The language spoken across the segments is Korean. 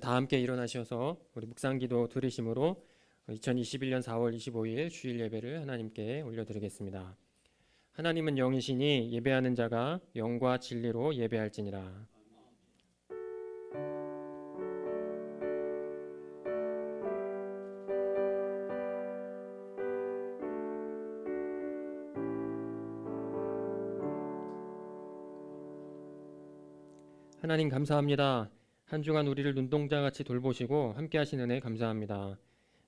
다 함께 일어나셔서 우리 묵상기도 들으심으로 2021년 4월 25일 주일 예배를 하나님께 올려드리겠습니다. 하나님은 영이시니 예배하는 자가 영과 진리로 예배할지니라. 하나님 감사합니다. 한 주간 우리를 눈동자같이 돌보시고 함께 하신 은혜 감사합니다.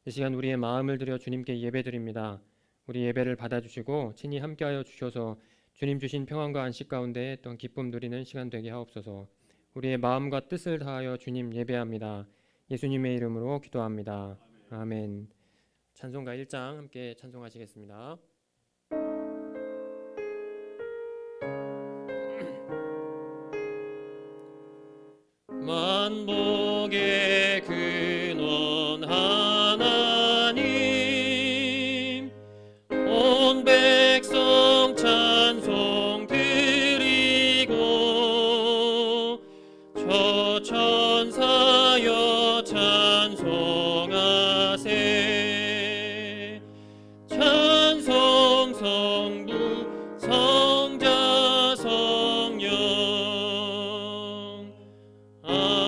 이 시간 우리의 마음을 들여 주님께 예배드립니다. 우리 예배를 받아주시고 친히 함께하여 주셔서 주님 주신 평안과 안식 가운데 또한 기쁨 누리는 시간 되게 하옵소서. 우리의 마음과 뜻을 다하여 주님 예배합니다. 예수님의 이름으로 기도합니다. 아멘. 찬송가 1장 함께 찬송하시겠습니다. 만복의 근원 하나님, 온 백성 찬송 드리고 저 천사여 찬송하세. 찬송 성부 성자 성령 아멘.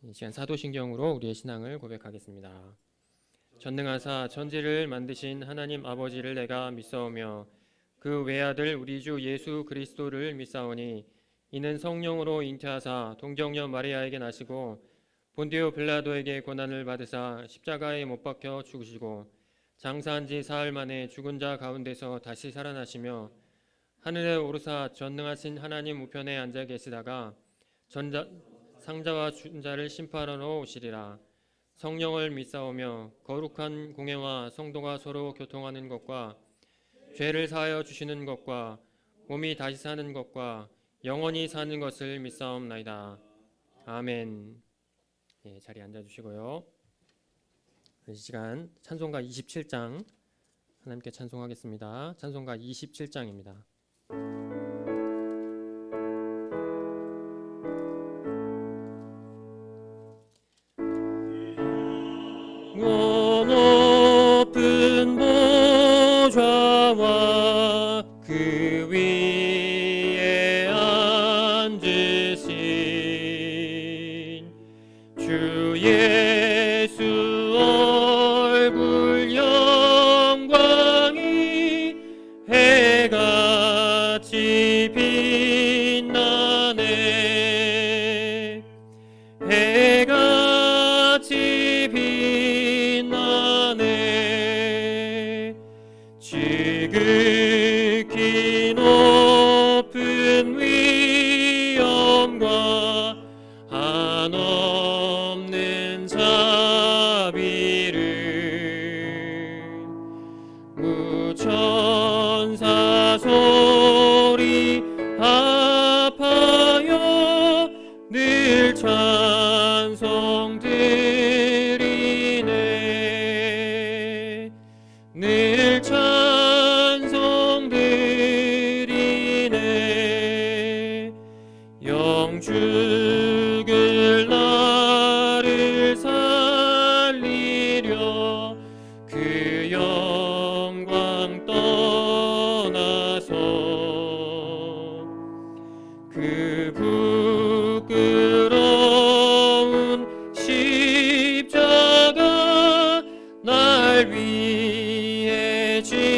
이 시간 사도신경으로 우리의 신앙을 고백하겠습니다. 전능하사 천지를 만드신 하나님 아버지를 내가 믿사오며 그 외아들 우리 주 예수 그리스도를 믿사오니 이는 성령으로 잉태하사 동정녀 마리아에게 나시고 본디오 빌라도에게 고난을 받으사 십자가에 못 박혀 죽으시고 장사한 지 사흘 만에 죽은 자 가운데서 다시 살아나시며 하늘에 오르사 전능하신 하나님 우편에 앉아 계시다가 상자와 준자를 심판하러 오시리라. 성령을 믿사오며 거룩한 공회와 성도가 서로 교통하는 것과 죄를 사하여 주시는 것과 몸이 다시 사는 것과 영원히 사는 것을 믿사옵나이다. 아멘. 예, 자리에 앉아주시고요. 이 시간 찬송가 27장 하나님께 찬송하겠습니다. 찬송가 27장입니다. 높은 보좌와 그 위에 앉으신 주 예수 얼굴 영광이 해같이 빛나네. 해같이 빛나네. 지극히 높은 위엄과 한없는 자비를 무천사 소리 합하여 늘 찬송 드리네. 늘 찬송 드리네. 영죽을 나를 살리려 그 영광 떠나서 그 부끄러운 십자가 날 위해 지셨네.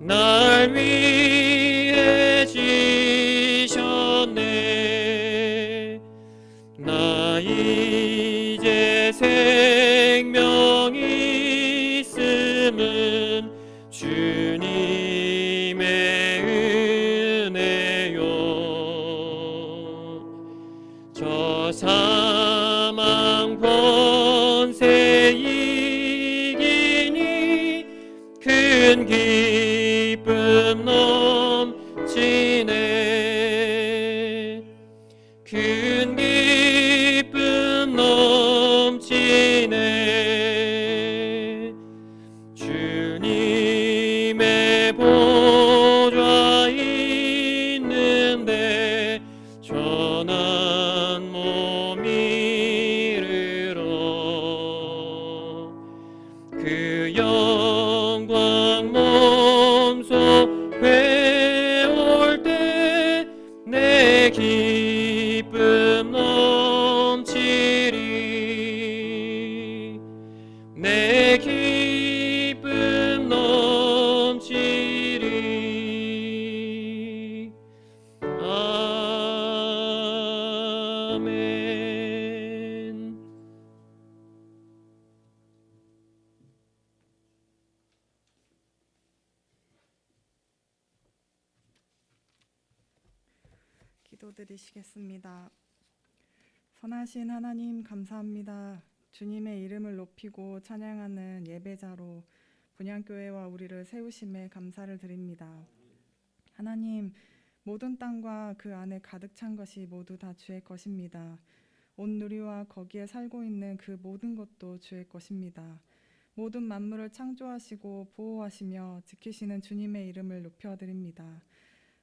날 위해 지셨네. 나 이제 생명이 있음은 주님의 은혜요. 저 사망 권세 이기니 큰 기쁨 넘치네. 큰 기쁨 넘치네. 주님의 주의 보좌 있는데 전한 몸 이르러 그 영광 몸소 회올 때 내 기쁨 넘치리 내 기쁨 넘치리 아멘. 기도드리시겠습니다. 선하신 하나님 감사합니다. 주님의 이름을 높이고 찬양하는 예배자로 분향교회와 우리를 세우심에 감사를 드립니다. 하나님, 모든 땅과 그 안에 가득 찬 것이 모두 다 주의 것입니다. 온 누리와 거기에 살고 있는 그 모든 것도 주의 것입니다. 모든 만물을 창조하시고 보호하시며 지키시는 주님의 이름을 높여드립니다.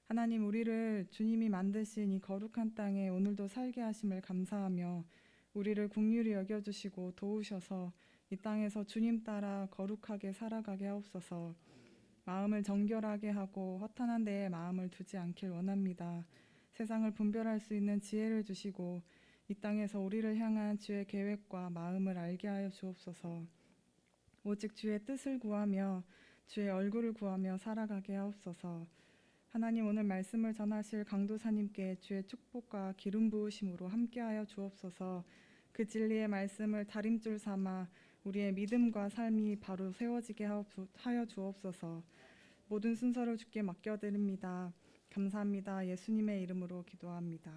하나님, 우리를 주님이 만드신 이 거룩한 땅에 오늘도 살게 하심을 감사하며 우리를 긍휼히 여겨주시고 도우셔서 이 땅에서 주님 따라 거룩하게 살아가게 하옵소서. 마음을 정결하게 하고 허탄한 데에 마음을 두지 않길 원합니다. 세상을 분별할 수 있는 지혜를 주시고 이 땅에서 우리를 향한 주의 계획과 마음을 알게 하여 주옵소서. 오직 주의 뜻을 구하며 주의 얼굴을 구하며 살아가게 하옵소서. 하나님, 오늘 말씀을 전하실 강도사님께 주의 축복과 기름 부으심으로 함께하여 주옵소서. 그 진리의 말씀을 다림줄 삼아 우리의 믿음과 삶이 바로 세워지게 하여 주옵소서. 모든 순서를 주께 맡겨드립니다. 감사합니다. 예수님의 이름으로 기도합니다.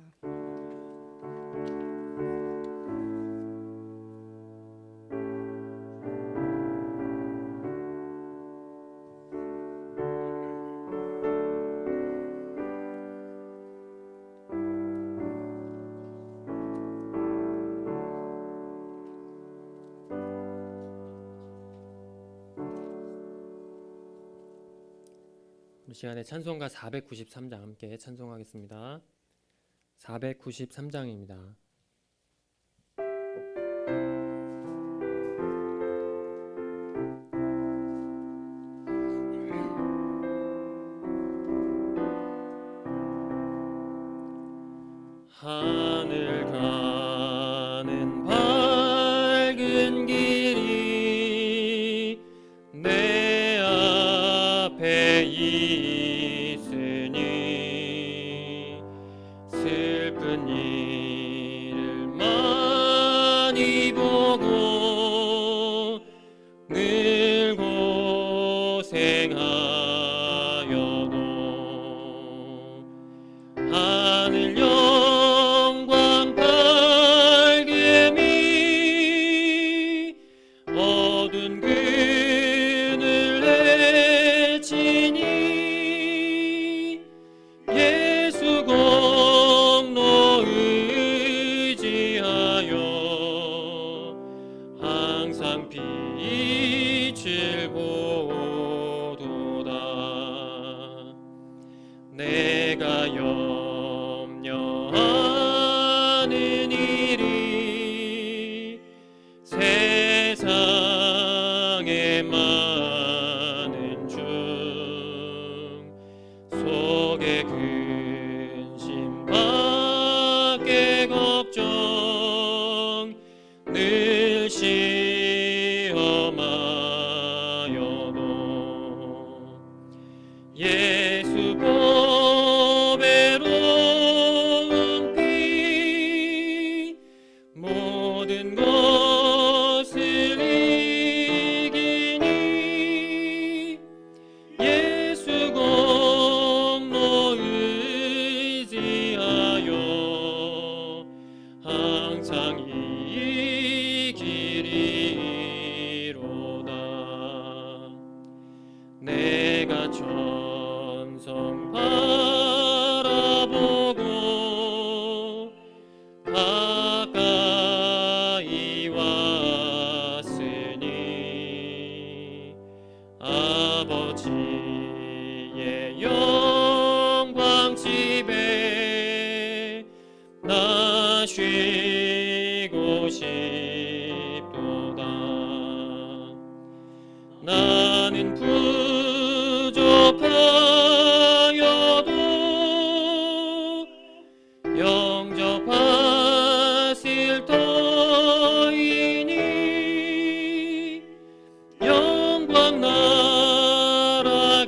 이 시간에 찬송가 493장 함께 찬송하겠습니다. 493장입니다. 하늘 가는 밝은 길이 내 앞에 있으니 슬픈 일을 많이 보고 늘 고생하여도 하늘 영광 밝게 미 어두운 그늘 헤치니 예수 공로 의지하여 항상 빛을 보도다. 내가 염려하는 일이 세상에 많은 중 속에 근심 밖에 걱정 늘 시험하여도 예수 보배로운 피 모든 것을 이기니 예수 공로 의지하여 항상 이기리로다. 내가 천성 바라보고 가까이 왔으니 아버지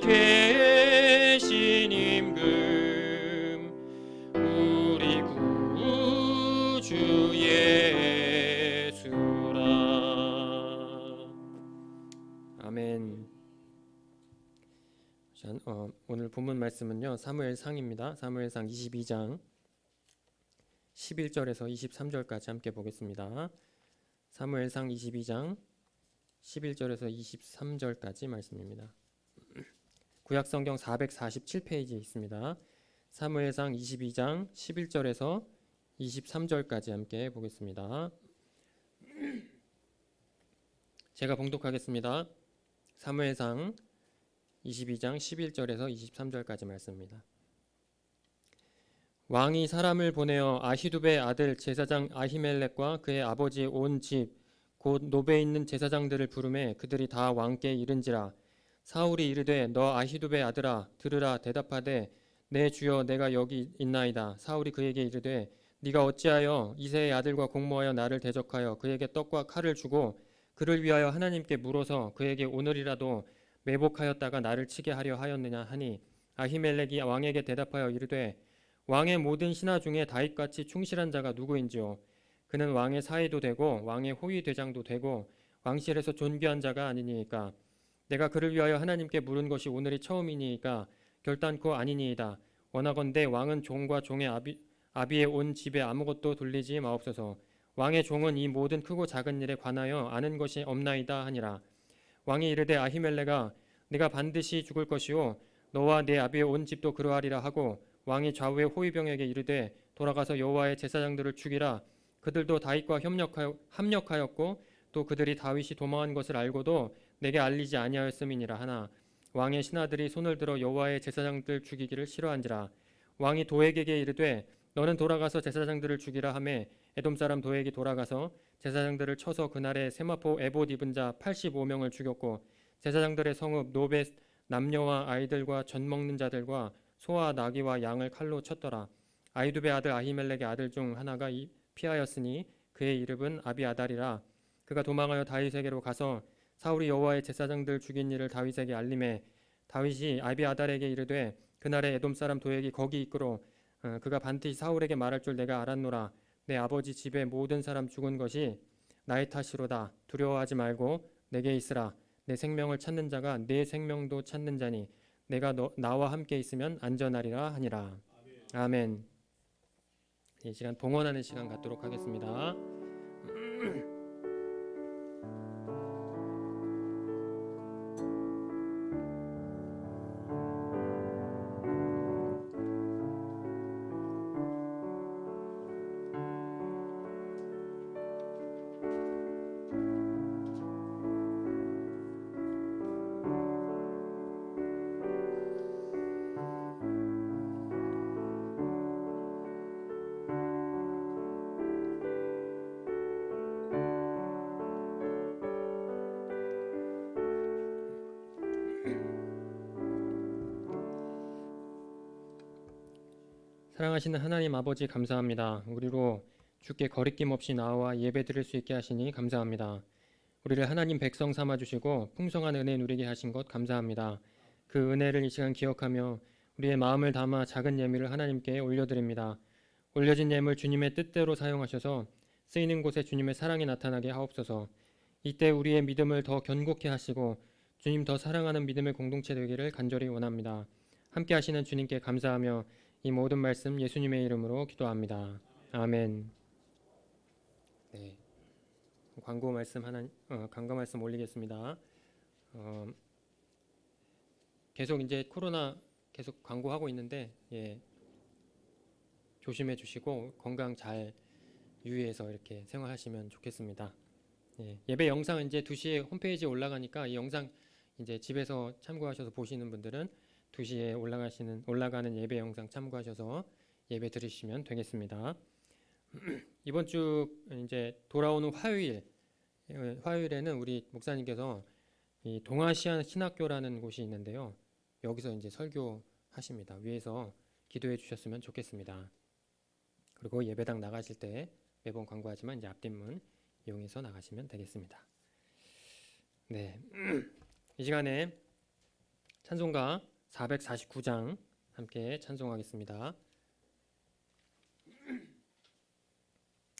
되신 임금 우리 구주 예수라. 아멘. 오늘 본문 말씀은요, 사무엘상입니다. 사무엘상 22장 11절에서 23절까지 함께 보겠습니다. 사무엘상 22장 11절에서 23절까지 말씀입니다. 구약성경 447페이지에 있습니다. 사무엘상 22장 11절에서 23절까지 함께 보겠습니다. 제가 봉독하겠습니다. 사무엘상 22장 11절에서 23절까지 말씀입니다. 왕이 사람을 보내어 아히두베의 아들 제사장 아히멜렉과 그의 아버지 온 집 곧 노베에 있는 제사장들을 부르매 그들이 다 왕께 이른지라. 사울이 이르되 너 아히두베의 아들아 들으라. 대답하되 내 주여 내가 여기 있나이다. 사울이 그에게 이르되 네가 어찌하여 이새의 아들과 공모하여 나를 대적하여 그에게 떡과 칼을 주고 그를 위하여 하나님께 물어서 그에게 오늘이라도 매복하였다가 나를 치게 하려 하였느냐 하니 아히멜렉이 왕에게 대답하여 이르되 왕의 모든 신하 중에 다윗같이 충실한 자가 누구인지요. 그는 왕의 사위도 되고 왕의 호위 대장도 되고 왕실에서 존귀한 자가 아니니이까. 내가 그를 위하여 하나님께 물은 것이 오늘이 처음이니이까 결단코 아니니이다. 원하건대 왕은 종과 종의 아비의 온 집에 아무것도 돌리지 마옵소서. 왕의 종은 이 모든 크고 작은 일에 관하여 아는 것이 없나이다 하니라. 왕이 이르되 아히멜렉아 네가 반드시 죽을 것이요 너와 네 아비의 온 집도 그러하리라 하고 왕이 좌우의 호위병에게 이르되 돌아가서 여호와의 제사장들을 죽이라. 그들도 다윗과 합력하였고 또 그들이 다윗이 도망한 것을 알고도 내게 알리지 아니하였음이니라 하나 왕의 신하들이 손을 들어 여호와의 제사장들 죽이기를 싫어한지라. 왕이 도액에게 이르되 너는 돌아가서 제사장들을 죽이라 하매 에돔 사람 도액이 돌아가서 제사장들을 쳐서 그날에 세마포 에봇 입은 자 85명을 죽였고 제사장들의 성읍 노벳 남녀와 아이들과 젖 먹는 자들과 소와 나귀와 양을 칼로 쳤더라. 아히두베 아들 아히멜렉의 아들 중 하나가 피하였으니 그의 이름은 아비아달이라. 그가 도망하여 다윗에게로 가서 사울이 여호와의 제사장들 죽인 일을 다윗에게 알림해 다윗이 아비아달에게 이르되 그날에 에돔 사람 도액이 거기 있고로 그가 반드시 사울에게 말할 줄 내가 알았노라. 내 아버지 집에 모든 사람 죽은 것이 나의 탓이로다. 두려워하지 말고 내게 있으라. 내 생명을 찾는 자가 내 생명도 찾는 자니 내가 나와 함께 있으면 안전하리라 하니라. 아멘. 이 시간 봉헌하는 시간 갖도록 하겠습니다. 사랑하시는 하나님 아버지 감사합니다. 우리로 주께 거리낌 없이 나와 예배드릴 수 있게 하시니 감사합니다. 우리를 하나님 백성 삼아주시고 풍성한 은혜 누리게 하신 것 감사합니다. 그 은혜를 이 시간 기억하며 우리의 마음을 담아 작은 예물을 하나님께 올려드립니다. 올려진 예물 주님의 뜻대로 사용하셔서 쓰이는 곳에 주님의 사랑이 나타나게 하옵소서. 이때 우리의 믿음을 더 견고케 하시고 주님 더 사랑하는 믿음의 공동체 되기를 간절히 원합니다. 함께 하시는 주님께 감사하며 이 모든 말씀 예수님의 이름으로 기도합니다. 아멘. 네, 광고 말씀 올리겠습니다. 계속 이제 코로나 계속 광고하고 있는데 조심해 주시고 건강 잘 유의해서 이렇게 생활하시면 좋겠습니다. 예배 영상은 이제 2시에 홈페이지에 올라가니까 이 영상 이제 집에서 참고하셔서 보시는 분들은 2시에 올라가는 예배 영상 참고하셔서 예배 드리시면 되겠습니다. 이번 주 이제 돌아오는 화요일에는 우리 목사님께서 이 동아시안 신학교라는 곳이 있는데요. 여기서 이제 설교하십니다. 위에서 기도해 주셨으면 좋겠습니다. 그리고 예배당 나가실 때 매번 광고하지만 이제 앞뒷문 이용해서 나가시면 되겠습니다. 네, 이 시간에 찬송가 449장 함께 찬송하겠습니다.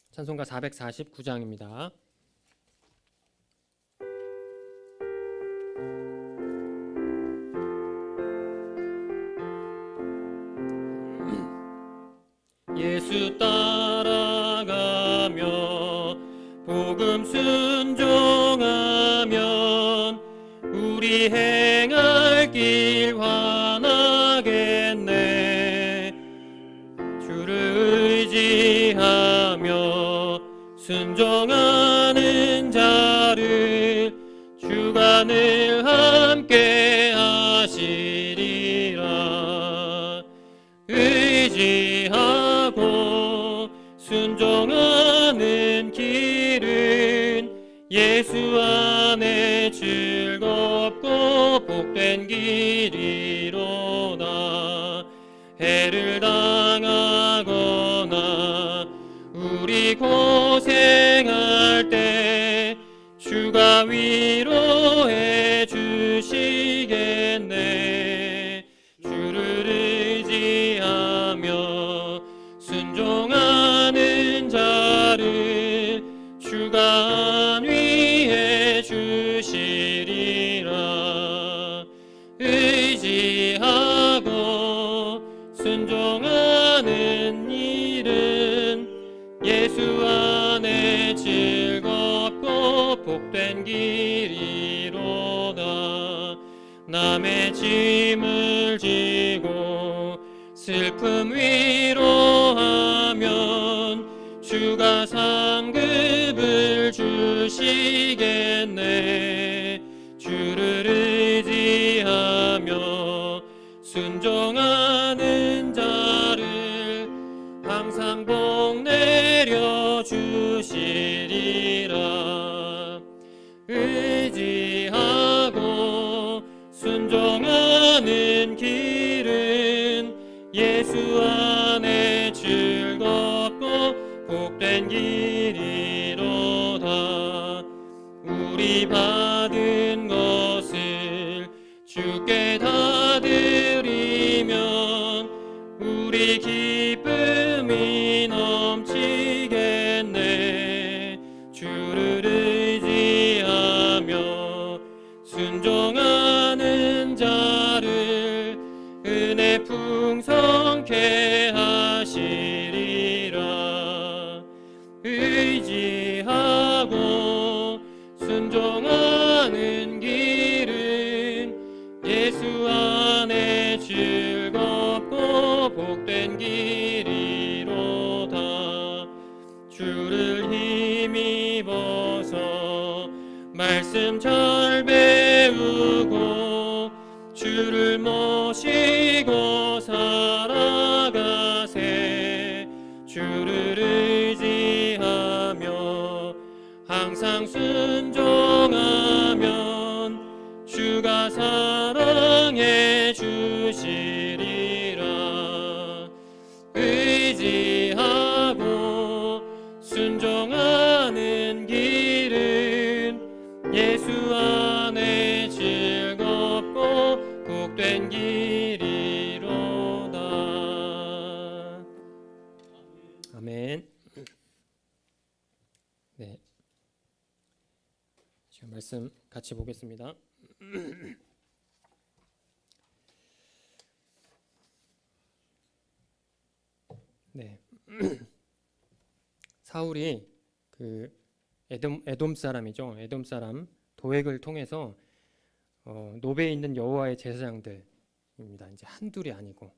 찬송가 449장입니다. 예수 따라가며 복음 순종하면 우리 행할 길 환하겠네. 주를 의지하며 순종하는 자를 주가 늘 함께 하시리라. 의지하고 순종하는 길은 예수 안에 즐겁고 복된 길이로다. 해를 당하거나 우리 고생할 때 주가 위로해 주시겠네. 주를 의지하며 순종하는 자를 주가 안위해 주시리라. 의지하고 순종하는 일은 예수 안에 즐겁고 복된 길이로다. 남의 짐을 지고 슬픔 위로하면 주가 상급을 주시겠네. 주를 의지하며 순종하는 자를 항상 복 내려 주시리라. 의지하고 순종하는 길은 예수 안에 즐겁고 복된 길이로다. 우리 받은 것을 주께 다 드리면 우리 기쁨이 넘치겠네. 주를 의지하며 순종하는 자를 은혜 풍성케 하시리라. 의지하고 순종하는 길은 예수 안에 즐겁고 복된 길이로다. 주를 힘입어서 말씀 잘 배우고 주를 모시고 살아가세. 주를 의지하며 항상 순종하면 주가 사랑해 주시리라. 의지하고 순종하는 길은 예수 안에 즐겁고 복된 길이로다. 아멘. 네, 지금 말씀 같이 보겠습니다. 네, 사울이 그 에돔 사람이죠. 에돔 사람 도액을 통해서 노베에 있는 여호와의 제사장들입니다. 이제 한둘이 아니고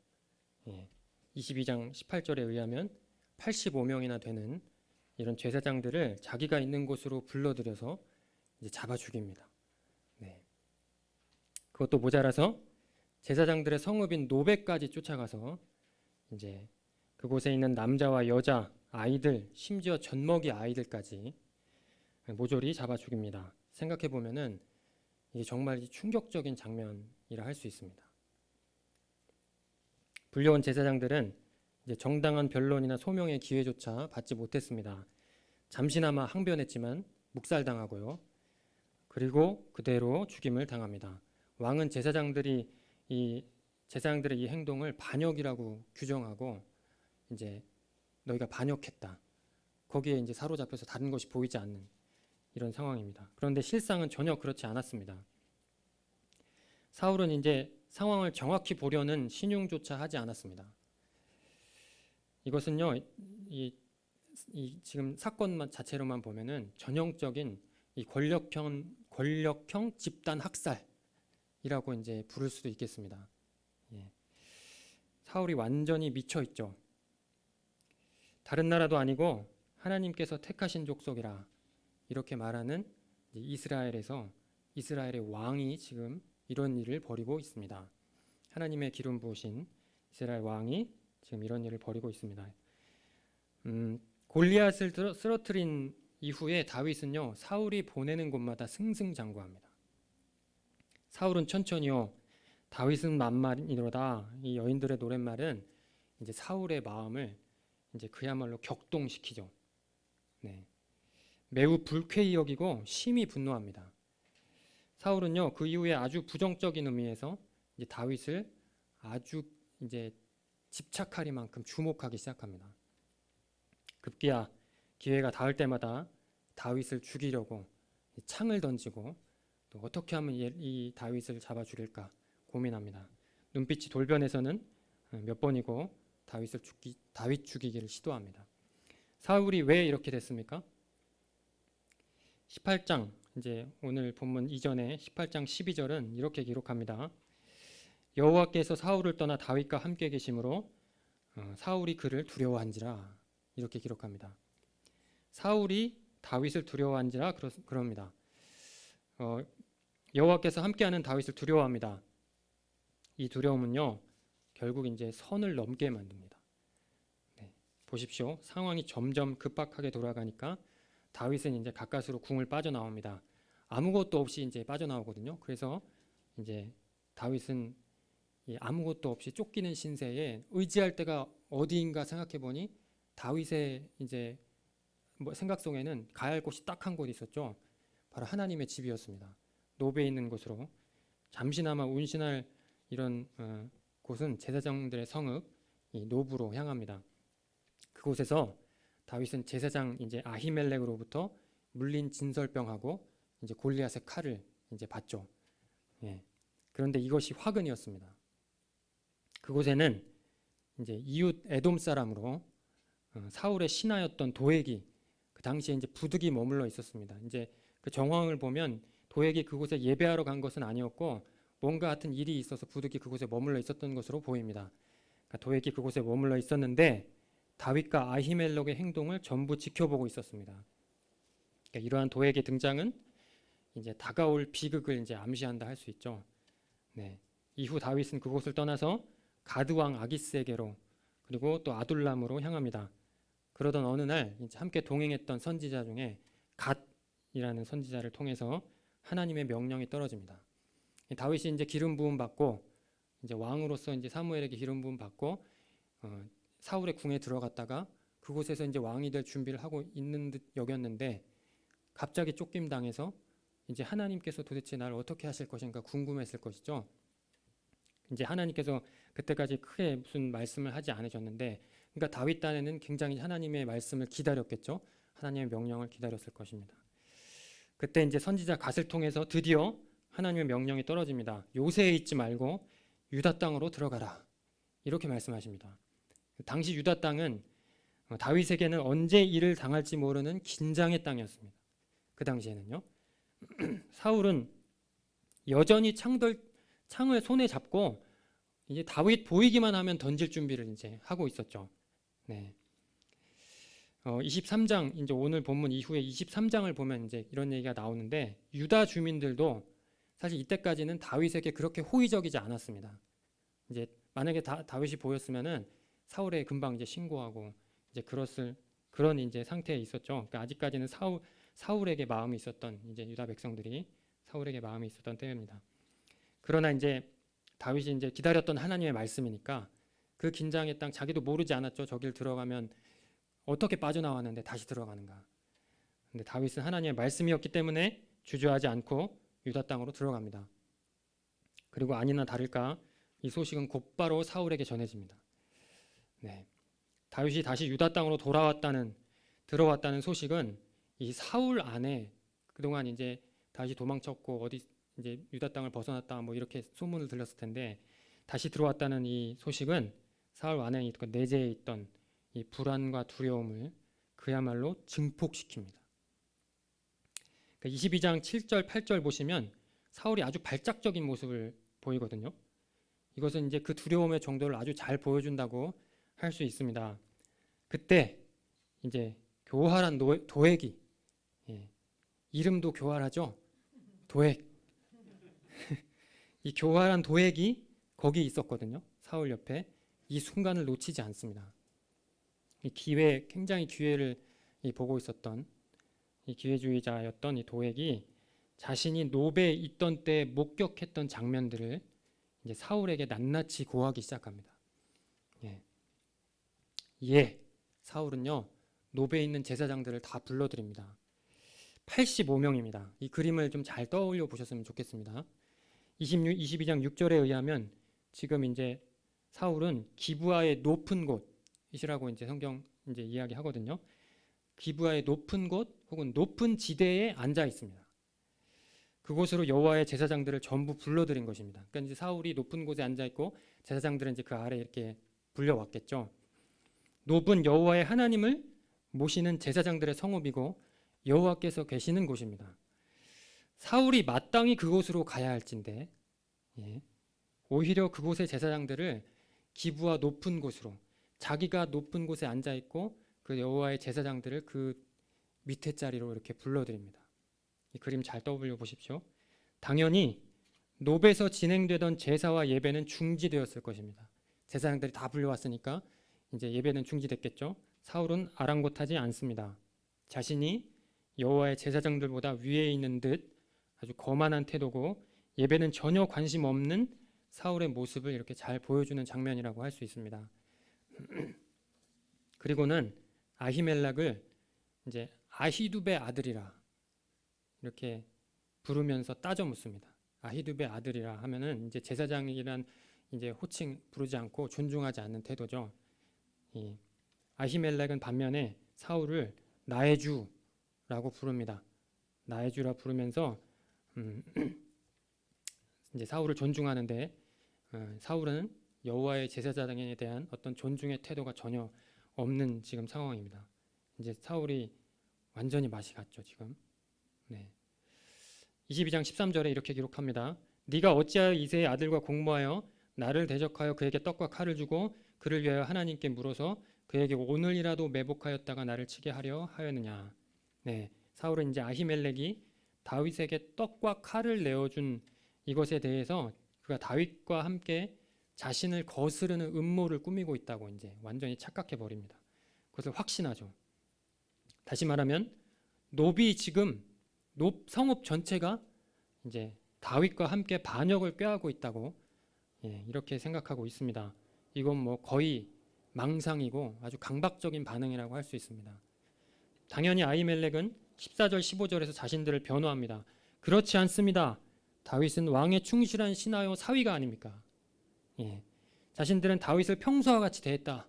22장 18절에 의하면 85명이나 되는 이런 제사장들을 자기가 있는 곳으로 불러들여서 이제 잡아 죽입니다. 네. 그것도 모자라서 제사장들의 성읍인 노베까지 쫓아가서 이제 그곳에 있는 남자와 여자, 아이들, 심지어 젖먹이 아이들까지 모조리 잡아 죽입니다. 생각해 보면은 이게 정말 충격적인 장면이라 할 수 있습니다. 불려온 제사장들은 이제 정당한 변론이나 소명의 기회조차 받지 못했습니다. 잠시나마 항변했지만 묵살당하고요. 그리고 그대로 죽임을 당합니다. 왕은 제사장들이 이 제사장들의 이 행동을 반역이라고 규정하고 이제 너희가 반역했다. 거기에 이제 사로잡혀서 다른 것이 보이지 않는 이런 상황입니다. 그런데 실상은 전혀 그렇지 않았습니다. 사울은 이제 상황을 정확히 보려는 신용조차 하지 않았습니다. 이것은요, 이 지금 사건만 자체로만 보면은 전형적인 이 권력형 집단 학살이라고 이제 부를 수도 있겠습니다. 예. 사울이 완전히 미쳐 있죠. 다른 나라도 아니고 하나님께서 택하신 족속이라 이렇게 말하는 이스라엘에서 이스라엘의 왕이 지금 이런 일을 벌이고 있습니다. 하나님의 기름 부으신 이스라엘 왕이 지금 이런 일을 벌이고 있습니다. 골리앗을 쓰러뜨린 이후에 다윗은요, 사울이 보내는 곳마다 승승장구합니다. 사울은 천천히요, 다윗은 만만이로다. 이 여인들의 노랫말은 이제 사울의 마음을 이제 그야말로 격동시키죠. 네. 매우 불쾌히 여기고 심히 분노합니다. 사울은요, 그 이후에 아주 부정적인 의미에서 이제 다윗을 아주 이제 집착하리만큼 주목하기 시작합니다. 급기야 기회가 닿을 때마다 다윗을 죽이려고 창을 던지고 또 어떻게 하면 이 다윗을 잡아 죽일까 고민합니다. 눈빛이 돌변해서는 몇 번이고 다윗 죽이기를 시도합니다. 사울이 왜 이렇게 됐습니까? 18장 이제 오늘 본문 이전에 18장 12절은 이렇게 기록합니다. 여호와께서 사울을 떠나 다윗과 함께 계심으로 사울이 그를 두려워한지라 이렇게 기록합니다. 사울이 다윗을 두려워한지라 그럽니다. 여호와께서 함께하는 다윗을 두려워합니다. 이 두려움은요 결국 이제 선을 넘게 만듭니다. 네, 보십시오. 상황이 점점 급박하게 돌아가니까 다윗은 이제 가까스로 궁을 빠져나옵니다. 아무것도 없이 이제 빠져나오거든요. 그래서 이제 다윗은 아무것도 없이 쫓기는 신세에 의지할 때가 어디인가 생각해 보니 다윗의 이제 생각 속에는 가야 할 곳이 딱 한 곳 있었죠. 바로 하나님의 집이었습니다. 노베에 있는 곳으로 잠시나마 운신할 이런 곳은 제사장들의 성읍 이 노브로 향합니다. 그곳에서 다윗은 제사장 이제 아히멜렉으로부터 물린 진설병하고 이제 골리앗의 칼을 이제 받죠. 예. 그런데 이것이 화근이었습니다. 그곳에는 이제 이웃 에돔 사람으로 사울의 신하였던 도액이 그 당시에 이제 부득이 머물러 있었습니다. 이제 그 정황을 보면 도액이 그곳에 예배하러 간 것은 아니었고 뭔가 같은 일이 있어서 부득이 그곳에 머물러 있었던 것으로 보입니다. 그러니까 도액이 그곳에 머물러 있었는데 다윗과 아히멜렉의 행동을 전부 지켜보고 있었습니다. 그러니까 이러한 도액의 등장은 이제 다가올 비극을 이제 암시한다 할 수 있죠. 네. 이후 다윗은 그곳을 떠나서 가드 왕 아기스에게로 그리고 또 아둘람으로 향합니다. 그러던 어느 날 이제 함께 동행했던 선지자 중에 갓이라는 선지자를 통해서 하나님의 명령이 떨어집니다. 다윗이 이제 기름 부음 받고 이제 왕으로서 이제 사무엘에게 기름 부음 받고 사울의 궁에 들어갔다가 그곳에서 이제 왕이 될 준비를 하고 있는 듯 여겼는데 갑자기 쫓김 당해서 이제 하나님께서 도대체 나를 어떻게 하실 것인가 궁금했을 것이죠. 이제 하나님께서 그때까지 크게 무슨 말씀을 하지 않으셨는데, 그러니까 다윗 딴에는 굉장히 하나님의 말씀을 기다렸겠죠. 하나님의 명령을 기다렸을 것입니다. 그때 이제 선지자 갓을 통해서 드디어 하나님의 명령이 떨어집니다. 요새에 있지 말고 유다 땅으로 들어가라. 이렇게 말씀하십니다. 당시 유다 땅은 다윗에게는 언제 일을 당할지 모르는 긴장의 땅이었습니다. 그 당시에는요. 사울은 여전히 창을 손에 잡고 이제 다윗 보이기만 하면 던질 준비를 이제 하고 있었죠. 네. 23장 이제 오늘 본문 이후에 23장을 보면 이제 이런 얘기가 나오는데 유다 주민들도 사실 이때까지는 다윗에게 그렇게 호의적이지 않았습니다. 이제 만약에 다윗이 보였으면은 사울에 금방 이제 신고하고 이제 그런 이제 상태에 있었죠. 그러니까 아직까지는 사울에게 마음이 있었던 이제 유다 백성들이 사울에게 마음이 있었던 때입니다. 그러나 이제 다윗이 이제 기다렸던 하나님의 말씀이니까 그 긴장의 땅 자기도 모르지 않았죠. 저길 들어가면 어떻게 빠져나왔는데 다시 들어가는가. 근데 다윗은 하나님의 말씀이었기 때문에 주저하지 않고 유다 땅으로 들어갑니다. 그리고 아니나 다를까 이 소식은 곧바로 사울에게 전해집니다. 네. 다윗이 다시 유다 땅으로 들어왔다는 소식은 이 사울 안에 그동안 이제 다윗이 도망쳤고 어디 이제 유다 땅을 벗어났다 뭐 이렇게 소문을 들렸을 텐데 다시 들어왔다는 이 소식은 사울 안에 있던 내재해 있던 이 불안과 두려움을 그야말로 증폭시킵니다. 그러니까 22장 7절 8절 보시면 사울이 아주 발작적인 모습을 보이거든요. 이것은 이제 그 두려움의 정도를 아주 잘 보여준다고 할 수 있습니다. 그때 이제 교활한 도액이, 이름도 교활하죠. 도액. 이 교활한 도액이 거기 있었거든요. 사울 옆에. 이 순간을 놓치지 않습니다. 굉장히 기회를 보고 있었던 이 기회주의자였던 이 도액이 자신이 노베에 있던 때 목격했던 장면들을 이제 사울에게 낱낱이 고하기 시작합니다. 사울은요 노베에 있는 제사장들을 다 불러드립니다. 85명입니다. 이 그림을 좀 잘 떠올려 보셨으면 좋겠습니다. 22장 6절에 의하면 지금 이제 사울은 기브아의 높은 곳이라고 이제 성경 이제 이야기하거든요. 기브아의 높은 곳 혹은 높은 지대에 앉아 있습니다. 그곳으로 여호와의 제사장들을 전부 불러들인 것입니다. 그러니까 이제 사울이 높은 곳에 앉아 있고 제사장들은 이제 그 아래 이렇게 불려왔겠죠. 놋은 여호와의 하나님을 모시는 제사장들의 성읍이고 여호와께서 계시는 곳입니다. 사울이 마땅히 그곳으로 가야 할진데 오히려 그곳의 제사장들을 기브아 높은 곳으로 자기가 높은 곳에 앉아 있고 그 여호와의 제사장들을 그 밑에 자리로 이렇게 불러드립니다. 이 그림 잘 떠올려 보십시오. 당연히 놋에서 진행되던 제사와 예배는 중지되었을 것입니다. 제사장들이 다 불려왔으니까 이제 예배는 중지됐겠죠. 사울은 아랑곳하지 않습니다. 자신이 여호와의 제사장들보다 위에 있는 듯 아주 거만한 태도고 예배는 전혀 관심 없는 사울의 모습을 이렇게 잘 보여주는 장면이라고 할 수 있습니다. 그리고는 아히멜락을 이제 아히두베 아들이라 이렇게 부르면서 따져 묻습니다. 아히두베 아들이라 하면은 이제 제사장이란 이제 호칭 부르지 않고 존중하지 않는 태도죠. 아히멜렉은 반면에 사울을 나의 주라고 부릅니다. 나의 주라 부르면서 이제 사울을 존중하는데 사울은 여호와의 제사장에 대한 어떤 존중의 태도가 전혀 없는 지금 상황입니다. 이제 사울이 완전히 맛이 갔죠 지금. 22장 13절에 이렇게 기록합니다. 네가 어찌하여 이새의 아들과 공모하여 나를 대적하여 그에게 떡과 칼을 주고 그를 위하여 하나님께 물어서 그에게 오늘이라도 매복하였다가 나를 치게 하려 하였느냐. 사울은 이제 아히멜렉이 다윗에게 떡과 칼을 내어준 이것에 대해서 그가 다윗과 함께 자신을 거스르는 음모를 꾸미고 있다고 이제 완전히 착각해 버립니다. 그것을 확신하죠. 다시 말하면 놋이 지금 성읍 전체가 이제 다윗과 함께 반역을 꾀하고 있다고 이렇게 생각하고 있습니다. 이건 뭐 거의 망상이고 아주 강박적인 반응이라고 할 수 있습니다. 당연히 아히멜렉은 14절 15절에서 자신들을 변호합니다. 그렇지 않습니다. 다윗은 왕의 충실한 신하요 사위가 아닙니까? 자신들은 다윗을 평소와 같이 대했다.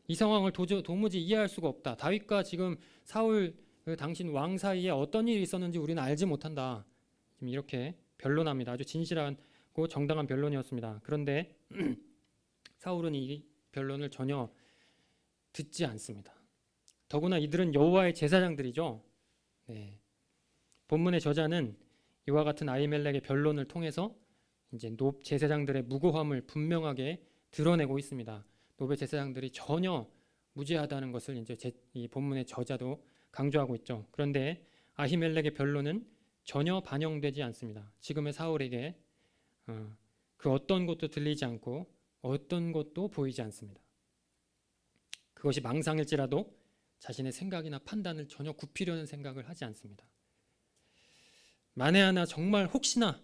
이 상황을 도무지 이해할 수가 없다. 다윗과 지금 사울 당신 왕 사이에 어떤 일이 있었는지 우리는 알지 못한다. 지금 이렇게 변론합니다. 아주 진실하고 정당한 변론이었습니다. 그런데 사울은 이 변론을 전혀 듣지 않습니다. 더구나 이들은 여호와의 제사장들이죠. 본문의 저자는 이와 같은 아히멜렉의 변론을 통해서 이제 놋 제사장들의 무고함을 분명하게 드러내고 있습니다. 놋의 제사장들이 전혀 무죄하다는 것을 이제 이 본문의 저자도 강조하고 있죠. 그런데 아히멜렉의 변론은 전혀 반영되지 않습니다. 지금의 사울에게 그 어떤 것도 들리지 않고 어떤 것도 보이지 않습니다. 그것이 망상일지라도 자신의 생각이나 판단을 전혀 굽히려는 생각을 하지 않습니다. 만에 하나 정말 혹시나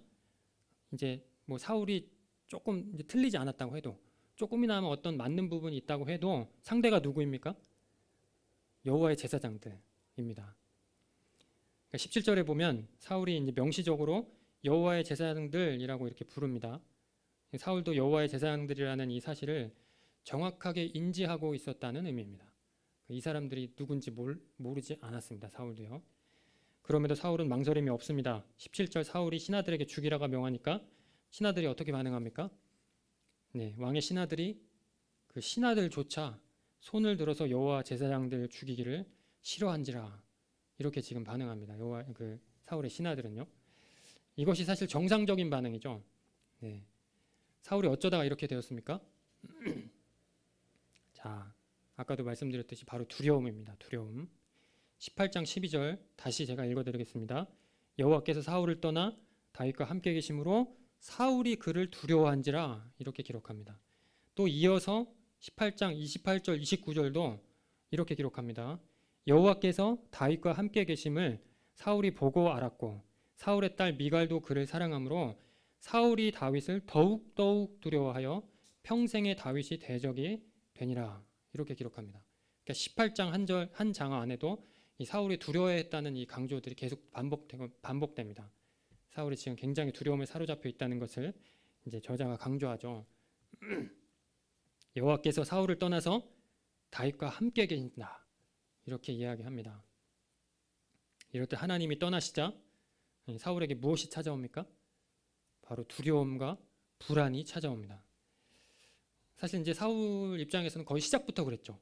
이제 뭐 사울이 조금 이제 틀리지 않았다고 해도 조금이나마 어떤 맞는 부분이 있다고 해도 상대가 누구입니까? 여호와의 제사장들입니다. 그러니까 17절에 보면 사울이 이제 명시적으로 여호와의 제사장들이라고 이렇게 부릅니다. 사울도 여호와의 제사장들이라는 이 사실을 정확하게 인지하고 있었다는 의미입니다. 이 사람들이 누군지 모르지 않았습니다. 사울도요. 그럼에도 사울은 망설임이 없습니다. 17절 사울이 신하들에게 죽이라고 명하니까 신하들이 어떻게 반응합니까? 네, 왕의 신하들이 그 신하들조차 손을 들어서 여호와 제사장들 죽이기를 싫어한지라 이렇게 지금 반응합니다. 여호와 그 사울의 신하들은요. 이것이 사실 정상적인 반응이죠. 네. 사울이 어쩌다가 이렇게 되었습니까? 자, 아까도 말씀드렸듯이 바로 두려움입니다. 두려움. 18장 12절 다시 제가 읽어드리겠습니다. 여호와께서 사울을 떠나 다윗과 함께 계심으로 사울이 그를 두려워한지라 이렇게 기록합니다. 또 이어서 18장 28절 29절도 이렇게 기록합니다. 여호와께서 다윗과 함께 계심을 사울이 보고 알았고 사울의 딸 미갈도 그를 사랑하므로 사울이 다윗을 더욱 두려워하여 평생의 다윗이 대적이 되니라 이렇게 기록합니다. 그러니까 18장 한 장화 안에도 이 사울이 두려워했다는 이 강조들이 계속 반복됩니다. 사울이 지금 굉장히 두려움에 사로잡혀 있다는 것을 이제 저자가 강조하죠. 여호와께서 사울을 떠나서 다윗과 함께 계신다 이렇게 이야기합니다. 이럴 때 하나님이 떠나시자 사울에게 무엇이 찾아옵니까? 바로 두려움과 불안이 찾아옵니다. 사실 이제 사울 입장에서는 거의 시작부터 그랬죠.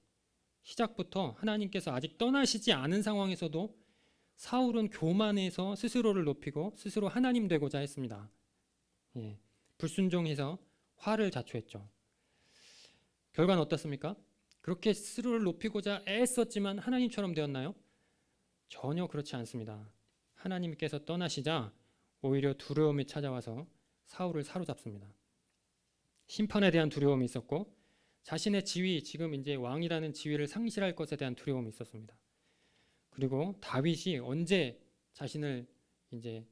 시작부터 하나님께서 아직 떠나시지 않은 상황에서도 사울은 교만해서 스스로를 높이고 스스로 하나님 되고자 했습니다. 예, 불순종해서 화를 자초했죠. 결과는 어떻습니까? 그렇게 스스로를 높이고자 애썼지만 하나님처럼 되었나요? 전혀 그렇지 않습니다. 하나님께서 떠나시자 오히려 두려움이 찾아와서 사울을 사로잡습니다. 심판에 대한 두려움이 있었고 자신의 지위, 지금 이제 왕이라는 지위를 상실할 것에 대한 두려움이 있었습니다. 그리고 다윗이 언제 자신을 이제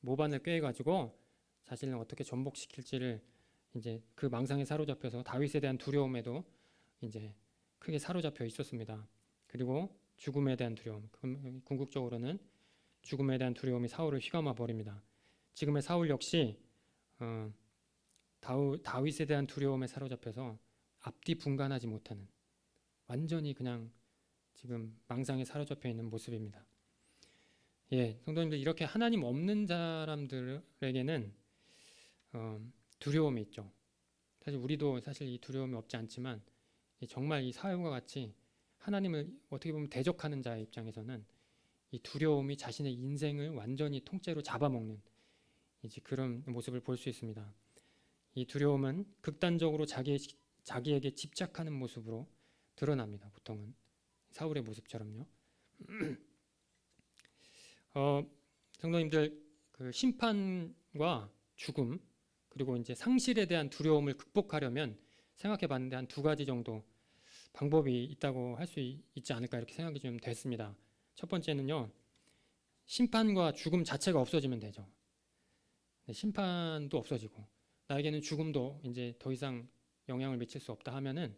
모반을 꿰가지고 자신을 어떻게 전복시킬지를 이제 그 망상에 사로잡혀서 다윗에 대한 두려움에도 이제 크게 사로잡혀 있었습니다. 그리고 죽음에 대한 두려움, 궁극적으로는 죽음에 대한 두려움이 사울을 휘감아 버립니다. 지금의 사울 역시 다윗에 대한 두려움에 사로잡혀서 앞뒤 분간하지 못하는 완전히 그냥 지금 망상에 사로잡혀 있는 모습입니다. 예, 성도님들 이렇게 하나님 없는 사람들에게는 두려움이 있죠. 사실 우리도 사실 이 두려움이 없지 않지만 정말 이 사울과 같이 하나님을 어떻게 보면 대적하는 자의 입장에서는 이 두려움이 자신의 인생을 완전히 통째로 잡아먹는 이제 그런 모습을 볼 수 있습니다. 이 두려움은 극단적으로 자기에게 집착하는 모습으로 드러납니다. 보통은 사울의 모습처럼요. 성도님들 그 심판과 죽음 그리고 이제 상실에 대한 두려움을 극복하려면 생각해 봤는데 한 두 가지 정도 방법이 있다고 할 수 있지 않을까 이렇게 생각이 좀 됐습니다. 첫 번째는요. 심판과 죽음 자체가 없어지면 되죠. 심판도 없어지고 나에게는 죽음도 이제 더 이상 영향을 미칠 수 없다 하면은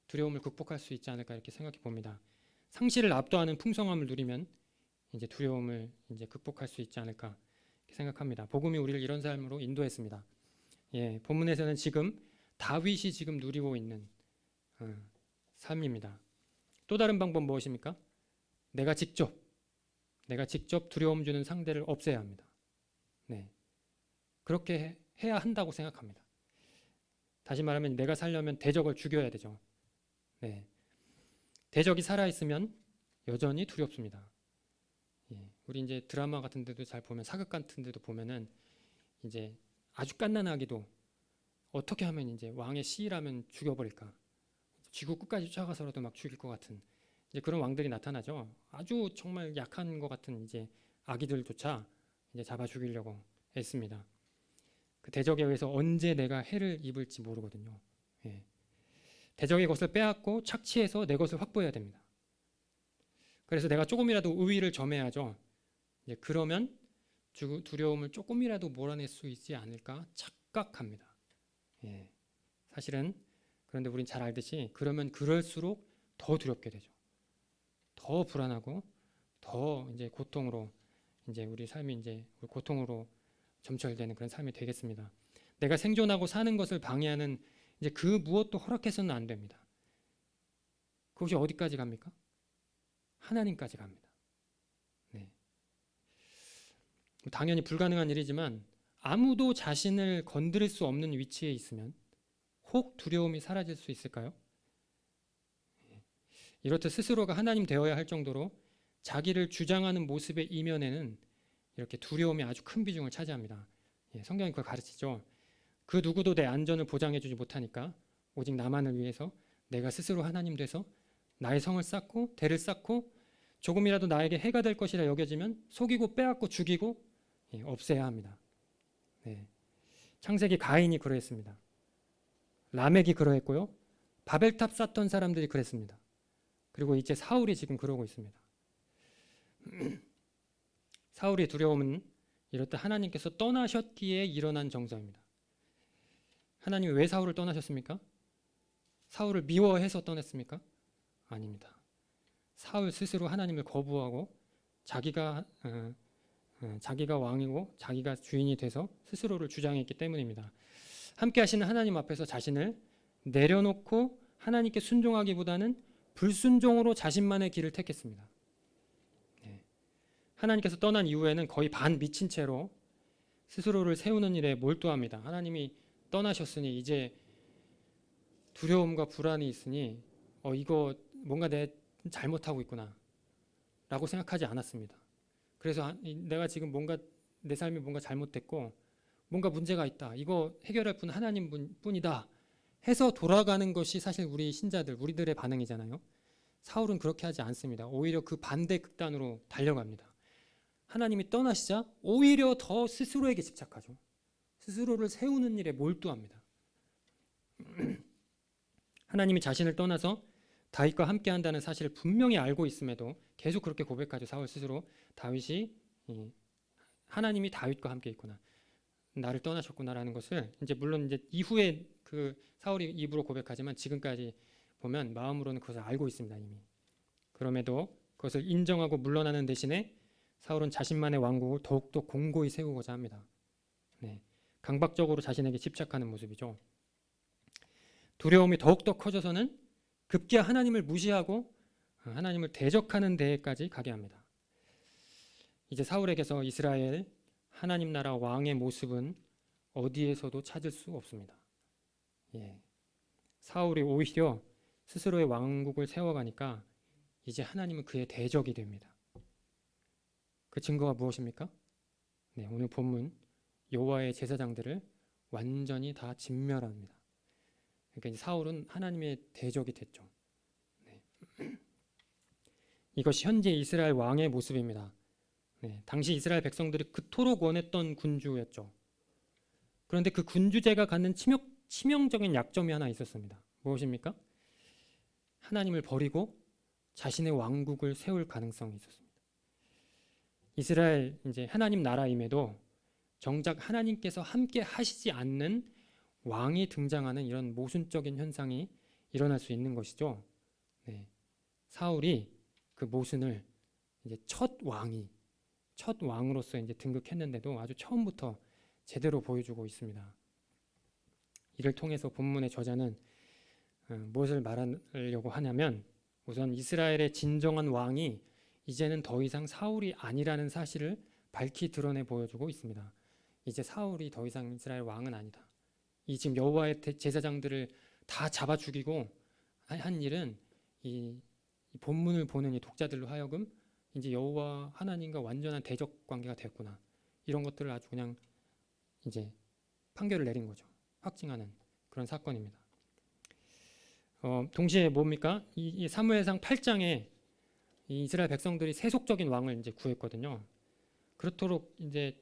두려움을 극복할 수 있지 않을까 이렇게 생각해 봅니다. 상실을 압도하는 풍성함을 누리면 이제 두려움을 이제 극복할 수 있지 않을까 이렇게 생각합니다. 복음이 우리를 이런 삶으로 인도했습니다. 예, 본문에서는 지금 다윗이 지금 누리고 있는 삶입니다. 또 다른 방법 무엇입니까? 내가 직접 두려움 주는 상대를 없애야 합니다. 네, 그렇게 해야 한다고 생각합니다. 다시 말하면 내가 살려면 대적을 죽여야 되죠. 네, 대적이 살아있으면 여전히 두렵습니다. 예, 우리 이제 드라마 같은 데도 잘 보면 사극 같은 데도 보면은 이제 아주 갓난아기도 어떻게 하면 이제 왕의 시이라면 죽여버릴까? 쥐고 끝까지 쫓아가서라도 막 죽일 것 같은 이제 그런 왕들이 나타나죠. 아주 정말 약한 것 같은 이제 아기들조차 이제 잡아 죽이려고 했습니다. 그 대적에 의해서 언제 내가 해를 입을지 모르거든요. 예. 대적의 것을 빼앗고 착취해서 내 것을 확보해야 됩니다. 그래서 내가 조금이라도 우위를 점해야죠. 이제 그러면 두려움을 조금이라도 몰아낼 수 있지 않을까 착각합니다. 예. 사실은 그런데 우린 잘 알듯이 그러면 그럴수록 더 두렵게 되죠. 더 불안하고 더 이제 고통으로 이제 우리 삶이 이제 고통으로 점철되는 그런 삶이 되겠습니다. 내가 생존하고 사는 것을 방해하는 이제 그 무엇도 허락해서는 안 됩니다. 그것이 어디까지 갑니까? 하나님까지 갑니다. 네. 당연히 불가능한 일이지만 아무도 자신을 건드릴 수 없는 위치에 있으면 혹 두려움이 사라질 수 있을까요? 이렇듯 스스로가 하나님 되어야 할 정도로 자기를 주장하는 모습의 이면에는 이렇게 두려움이 아주 큰 비중을 차지합니다. 성경이 그걸 가르치죠. 그 누구도 내 안전을 보장해주지 못하니까 오직 나만을 위해서 내가 스스로 하나님 돼서 나의 성을 쌓고 대를 쌓고 조금이라도 나에게 해가 될 것이라 여겨지면 속이고 빼앗고 죽이고 없애야 합니다. 네. 창세기 가인이 그러했습니다. 라멕이 그러했고요. 바벨탑 쌓던 사람들이 그랬습니다. 그리고 이제 사울이 지금 그러고 있습니다. 사울의 두려움은 이렇듯 하나님께서 떠나셨기에 일어난 정서입니다. 하나님이 왜 사울을 떠나셨습니까? 사울을 미워해서 떠났습니까? 아닙니다. 사울 스스로 하나님을 거부하고 자기가 왕이고 자기가 주인이 돼서 스스로를 주장했기 때문입니다. 함께 하시는 하나님 앞에서 자신을 내려놓고 하나님께 순종하기보다는 불순종으로 자신만의 길을 택했습니다. 하나님께서 떠난 이후에는 거의 반 미친 채로 스스로를 세우는 일에 몰두합니다. 하나님이 떠나셨으니 이제 두려움과 불안이 있으니 이거 뭔가 내 잘못하고 있구나 라고 생각하지 않았습니다. 그래서 내가 지금 뭔가 내 삶이 뭔가 잘못됐고 뭔가 문제가 있다. 이거 해결할 분은 하나님 뿐이다 해서 돌아가는 것이 사실 우리 신자들, 우리들의 반응이잖아요. 사울은 그렇게 하지 않습니다. 오히려 그 반대 극단으로 달려갑니다. 하나님이 떠나시자 오히려 더 스스로에게 집착하죠. 스스로를 세우는 일에 몰두합니다. 하나님이 자신을 떠나서 다윗과 함께 한다는 사실을 분명히 알고 있음에도 계속 그렇게 고백하죠. 사울 스스로 하나님이 다윗과 함께 있구나. 나를 떠나셨구나라는 것을 물론 이후에 그 사울이 입으로 고백하지만 지금까지 보면 마음으로는 그것을 알고 있습니다. 이미. 그럼에도 그것을 인정하고 물러나는 대신에 사울은 자신만의 왕국을 더욱더 공고히 세우고자 합니다. 네. 강박적으로 자신에게 집착하는 모습이죠. 두려움이 더욱더 커져서는 급기야 하나님을 무시하고 하나님을 대적하는 데까지 가게 합니다. 이제 사울에게서 이스라엘 하나님 나라 왕의 모습은 어디에서도 찾을 수 없습니다. 사울이 오히려 스스로의 왕국을 세워가니까 이제 하나님은 그의 대적이 됩니다. 그 증거가 무엇입니까? 네, 오늘 본문 여호와의 제사장들을 완전히 다 진멸합니다. 그러니까 이제 사울은 하나님의 대적이 됐죠. 네. 이것이 현재 이스라엘 왕의 모습입니다. 네, 당시 이스라엘 백성들이 그토록 원했던 군주였죠. 그런데 그 군주제가 갖는 치명적인 약점이 하나 있었습니다. 무엇입니까? 하나님을 버리고 자신의 왕국을 세울 가능성이 있었습니다. 이스라엘 이제 하나님 나라임에도 정작 하나님께서 함께 하시지 않는 왕이 등장하는 이런 모순적인 현상이 일어날 수 있는 것이죠. 네. 사울이 그 모순을 이제 첫 왕으로서 이제 등극했는데도 아주 처음부터 제대로 보여주고 있습니다. 이를 통해서 본문의 저자는 무엇을 말하려고 하냐면 우선 이스라엘의 진정한 왕이 이제는 더 이상 사울이 아니라는 사실을 밝히 드러내 보여주고 있습니다. 이제 사울이 더 이상 이스라엘 왕은 아니다. 이 지금 여호와의 제사장들을 다 잡아 죽이고 한 일은 이 본문을 보는 이 독자들로 하여금 이제 여호와 하나님과 완전한 대적 관계가 됐구나. 이런 것들을 아주 그냥 이제 판결을 내린 거죠. 확증하는 그런 사건입니다. 동시에 뭡니까? 이 사무엘상 8장에 이 이스라엘 백성들이 세속적인 왕을 이제 구했거든요. 그렇도록 이제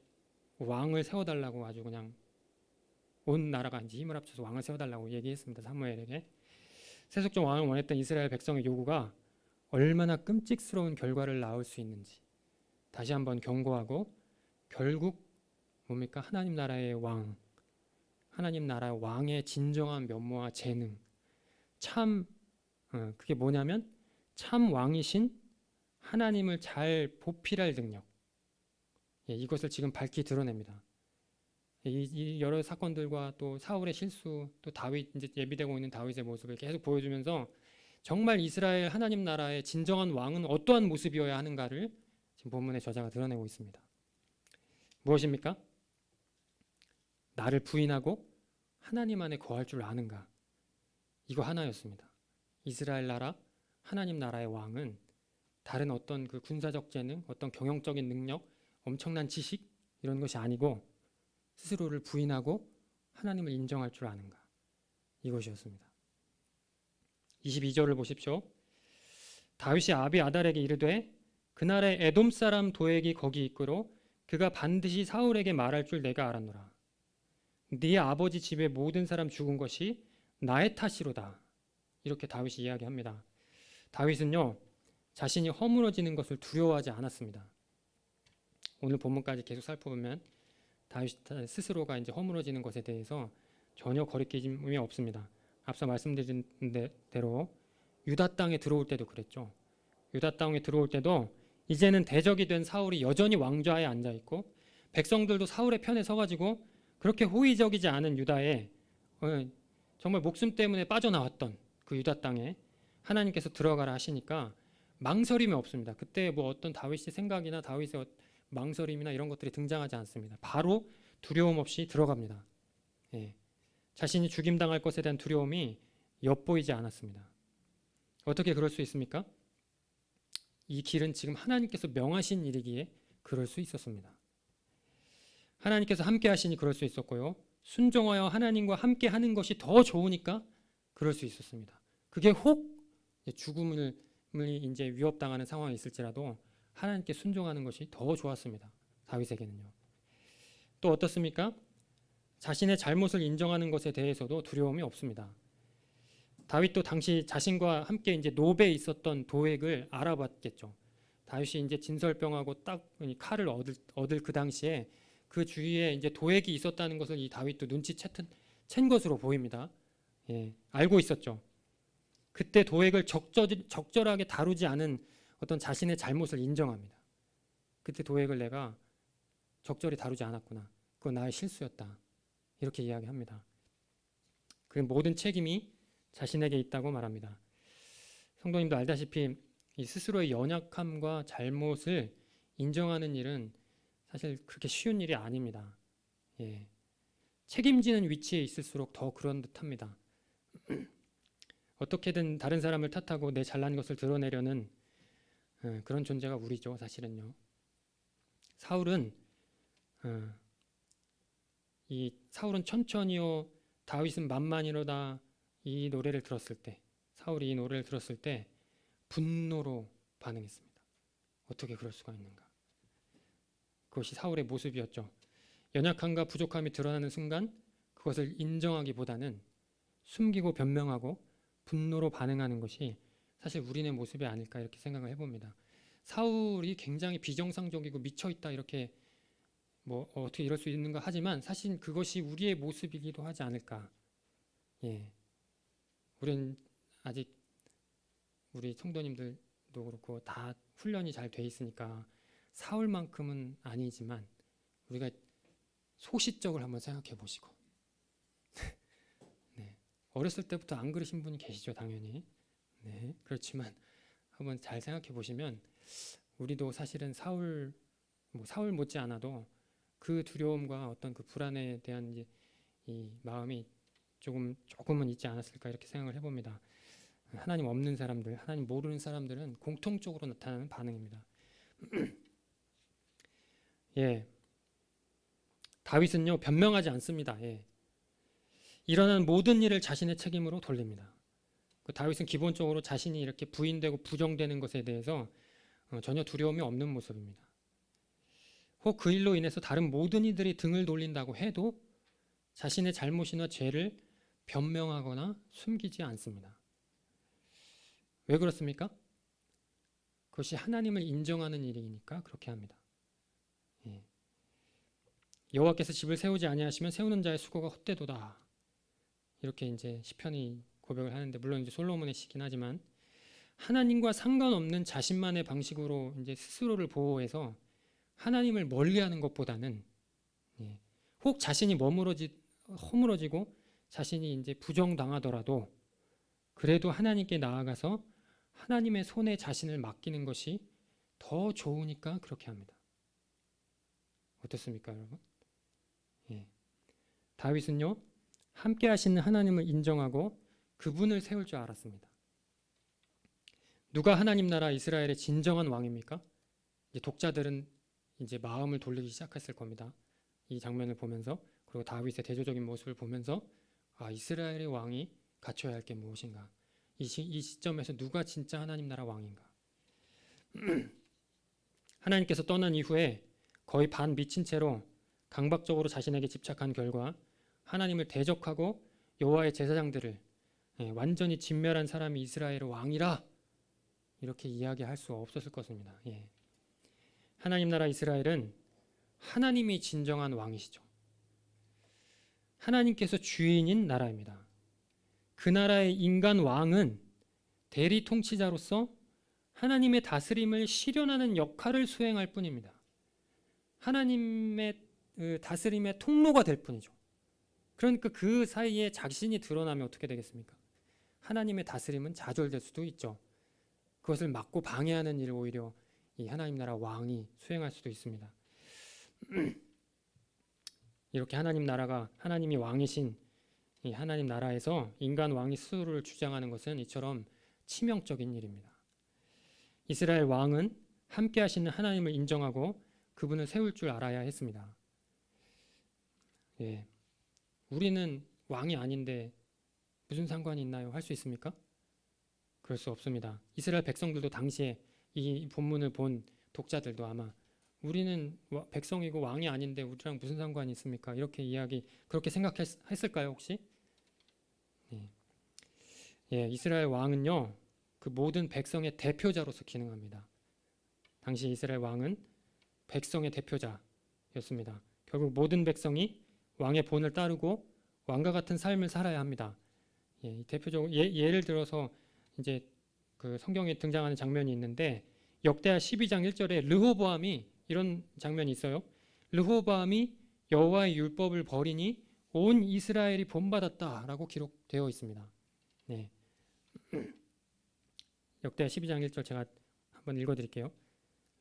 왕을 세워달라고 아주 그냥 온 나라가 이제 힘을 합쳐서 왕을 세워달라고 얘기했습니다. 사무엘에게. 세속적 왕을 원했던 이스라엘 백성의 요구가 얼마나 끔찍스러운 결과를 낳을 수 있는지 다시 한번 경고하고 결국 뭡니까? 하나님 나라의 왕, 하나님 나라 왕의 진정한 면모와 재능, 그게 뭐냐면 참 왕이신 하나님을 잘 보필할 능력, 이것을 지금 밝히 드러냅니다. 이 여러 사건들과 또 사울의 실수, 또 다윗 이제 예비되고 있는 다윗의 모습을 계속 보여주면서 정말 이스라엘 하나님 나라의 진정한 왕은 어떠한 모습이어야 하는가를 지금 본문의 저자가 드러내고 있습니다. 무엇입니까? 나를 부인하고 하나님 안에 거할 줄 아는가? 이거 하나였습니다. 이스라엘 나라 하나님 나라의 왕은 다른 어떤 그 군사적 재능, 어떤 경영적인 능력, 엄청난 지식 이런 것이 아니고 스스로를 부인하고 하나님을 인정할 줄 아는가? 이것이었습니다. 22절을 보십시오. 다윗이 아비 아달에게 이르되 그날에 에돔 사람 도액이 거기 있고로 그가 반드시 사울에게 말할 줄 내가 알았노라. 네 아버지 집의 모든 사람 죽은 것이 나의 탓이로다. 이렇게 다윗이 이야기합니다. 다윗은요, 자신이 허물어지는 것을 두려워하지 않았습니다. 오늘 본문까지 계속 살펴보면 다윗 스스로가 이제 허물어지는 것에 대해서 전혀 거리낌이 없습니다. 앞서 말씀드린 대로 유다 땅에 들어올 때도 그랬죠. 유다 땅에 들어올 때도 이제는 대적이 된 사울이 여전히 왕좌에 앉아 있고 백성들도 사울의 편에 서가지고 그렇게 호의적이지 않은 유다에 정말 목숨 때문에 빠져나왔던 그 유다 땅에 하나님께서 들어가라 하시니까 망설임이 없습니다. 그때 뭐 어떤 다윗의 생각이나 다윗의 망설임이나 이런 것들이 등장하지 않습니다. 바로 두려움 없이 들어갑니다. 예. 자신이 죽임당할 것에 대한 두려움이 엿보이지 않았습니다. 어떻게 그럴 수 있습니까? 이 길은 지금 하나님께서 명하신 일이기에 그럴 수 있었습니다. 하나님께서 함께 하시니 그럴 수 있었고요. 순종하여 하나님과 함께 하는 것이 더 좋으니까 그럴 수 있었습니다. 그게 혹 죽음을 이제 위협당하는 상황이 있을지라도 하나님께 순종하는 것이 더 좋았습니다. 다윗에게는요. 또 어떻습니까? 자신의 잘못을 인정하는 것에 대해서도 두려움이 없습니다. 다윗도 당시 자신과 함께 이제 노베에 있었던 도액을 알아봤겠죠. 다윗이 이제 진설병하고 딱 칼을 얻을 그 당시에 그 주위에 이제 도액이 있었다는 것을 이 다윗도 눈치챈 것으로 보입니다. 예, 알고 있었죠. 그때 도액을 적절하게 다루지 않은 어떤 자신의 잘못을 인정합니다. 그때 도액을 내가 적절히 다루지 않았구나. 그건 나의 실수였다. 이렇게 이야기합니다. 그 모든 책임이 자신에게 있다고 말합니다. 성도님도 알다시피 이 스스로의 연약함과 잘못을 인정하는 일은 사실 그렇게 쉬운 일이 아닙니다. 예. 책임지는 위치에 있을수록 더 그런 듯합니다. 어떻게든 다른 사람을 탓하고 내 잘난 것을 드러내려는 그런 존재가 우리죠, 사실은요. 사울은 천천히요, 다윗은 만만이로다. 이 노래를 들었을 때, 사울이 이 노래를 들었을 때 분노로 반응했습니다. 어떻게 그럴 수가 있는가? 그것이 사울의 모습이었죠. 연약함과 부족함이 드러나는 순간 그것을 인정하기보다는 숨기고 변명하고 분노로 반응하는 것이 사실 우리의 모습이 아닐까 이렇게 생각을 해봅니다. 사울이 굉장히 비정상적이고 미쳐있다 이렇게 뭐 어떻게 이럴 수 있는가 하지만 사실 그것이 우리의 모습이기도 하지 않을까. 예, 우리는 아직 우리 성도님들도 그렇고 다 훈련이 잘 돼 있으니까 사울만큼은 아니지만 우리가 소시적을 한번 생각해 보시고 네, 어렸을 때부터 안 그러신 분이 계시죠, 당연히. 네, 그렇지만 한번 잘 생각해 보시면 우리도 사실은 사울 못지 않아도 그 두려움과 어떤 그 불안에 대한 이제 이 마음이 조금은 있지 않았을까 이렇게 생각을 해봅니다. 하나님 없는 사람들, 하나님 모르는 사람들은 공통적으로 나타나는 반응입니다. 예, 다윗은요 변명하지 않습니다. 예, 일어나는 모든 일을 자신의 책임으로 돌립니다. 다윗은 기본적으로 자신이 이렇게 부인되고 부정되는 것에 대해서 전혀 두려움이 없는 모습입니다. 혹 그 일로 인해서 다른 모든 이들이 등을 돌린다고 해도 자신의 잘못이나 죄를 변명하거나 숨기지 않습니다. 왜 그렇습니까? 그것이 하나님을 인정하는 일이니까 그렇게 합니다. 예. 여호와께서 집을 세우지 아니하시면 세우는 자의 수고가 헛되도다. 이렇게 이제 시편이 고백을 하는데 물론 이제 솔로몬의 시긴 하지만 하나님과 상관없는 자신만의 방식으로 이제 스스로를 보호해서 하나님을 멀리하는 것보다는 혹 자신이 허물어지고 자신이 이제 부정당하더라도 그래도 하나님께 나아가서 하나님의 손에 자신을 맡기는 것이 더 좋으니까 그렇게 합니다. 어떻습니까, 여러분? 예. 다윗은요, 함께 하시는 하나님을 인정하고 그분을 세울 줄 알았습니다. 누가 하나님 나라 이스라엘의 진정한 왕입니까? 이제 독자들은 이제 마음을 돌리기 시작했을 겁니다. 이 장면을 보면서, 그리고 다윗의 대조적인 모습을 보면서 이스라엘의 왕이 갖춰야 할 게 무엇인가? 이 시점에서 누가 진짜 하나님 나라 왕인가? 하나님께서 떠난 이후에 거의 반 미친 채로 강박적으로 자신에게 집착한 결과 하나님을 대적하고 여호와의 제사장들을 완전히 진멸한 사람이 이스라엘의 왕이라 이렇게 이야기할 수 없었을 것입니다. 하나님 나라 이스라엘은 하나님이 진정한 왕이시죠. 하나님께서 주인인 나라입니다. 그 나라의 인간 왕은 대리 통치자로서 하나님의 다스림을 실현하는 역할을 수행할 뿐입니다. 하나님의 다스림의 통로가 될 뿐이죠. 그러니까 그 사이에 자신이 드러나면 어떻게 되겠습니까? 하나님의 다스림은 좌절될 수도 있죠. 그것을 막고 방해하는 일을 오히려 이 하나님 나라 왕이 수행할 수도 있습니다. 이렇게 하나님 나라가 하나님이 왕이신 이 하나님 나라에서 인간 왕이 스스로를 주장하는 것은 이처럼 치명적인 일입니다. 이스라엘 왕은 함께 하시는 하나님을 인정하고 그분을 세울 줄 알아야 했습니다. 우리는 왕이 아닌데 무슨 상관이 있나요? 할 수 있습니까? 그럴 수 없습니다. 이스라엘 백성들도 당시에 이 본문을 본 독자들도 아마 우리는 백성이고 왕이 아닌데 우리랑 무슨 상관이 있습니까? 이렇게 그렇게 생각했을까요, 혹시? 이스라엘 왕은요, 그 모든 백성의 대표자로서 기능합니다. 당시 이스라엘 왕은 백성의 대표자였습니다. 결국 모든 백성이 왕의 본을 따르고 왕과 같은 삶을 살아야 합니다. 대표적으로 예를 들어서 이제 그 성경에 등장하는 장면이 있는데 역대하 12장 1절에 르호보암이 이런 장면이 있어요. 르호보암이 여호와의 율법을 버리니 온 이스라엘이 본받았다라고 기록되어 있습니다. 역대하 12장 1절 제가 한번 읽어드릴게요.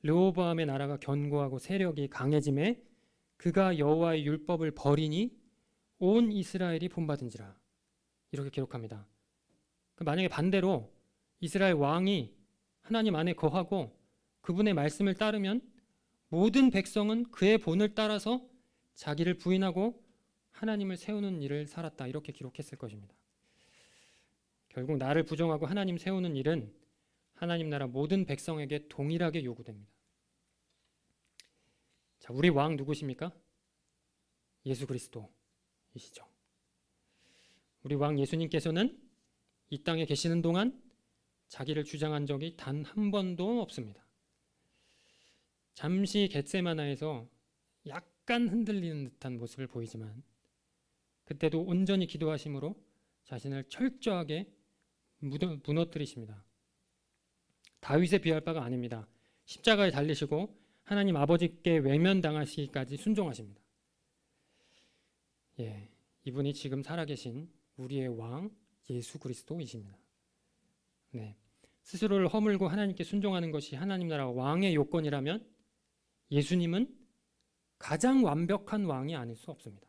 르호보암의 나라가 견고하고 세력이 강해짐에 그가 여호와의 율법을 버리니 온 이스라엘이 본받은지라 이렇게 기록합니다. 만약에 반대로 이스라엘 왕이 하나님 안에 거하고 그분의 말씀을 따르면 모든 백성은 그의 본을 따라서 자기를 부인하고 하나님을 세우는 일을 살았다 이렇게 기록했을 것입니다. 결국 나를 부정하고 하나님 세우는 일은 하나님 나라 모든 백성에게 동일하게 요구됩니다. 자, 우리 왕 누구십니까? 예수 그리스도이시죠. 우리 왕 예수님께서는 이 땅에 계시는 동안 자기를 주장한 적이 단 한 번도 없습니다. 잠시 겟세마나에서 약간 흔들리는 듯한 모습을 보이지만 그때도 온전히 기도하심으로 자신을 철저하게 무너뜨리십니다. 다윗에 비할 바가 아닙니다. 십자가에 달리시고 하나님 아버지께 외면당하시기까지 순종하십니다. 이분이 지금 살아계신 우리의 왕 예수 그리스도이십니다. 스스로를 허물고 하나님께 순종하는 것이 하나님 나라 왕의 요건이라면 예수님은 가장 완벽한 왕이 아닐 수 없습니다.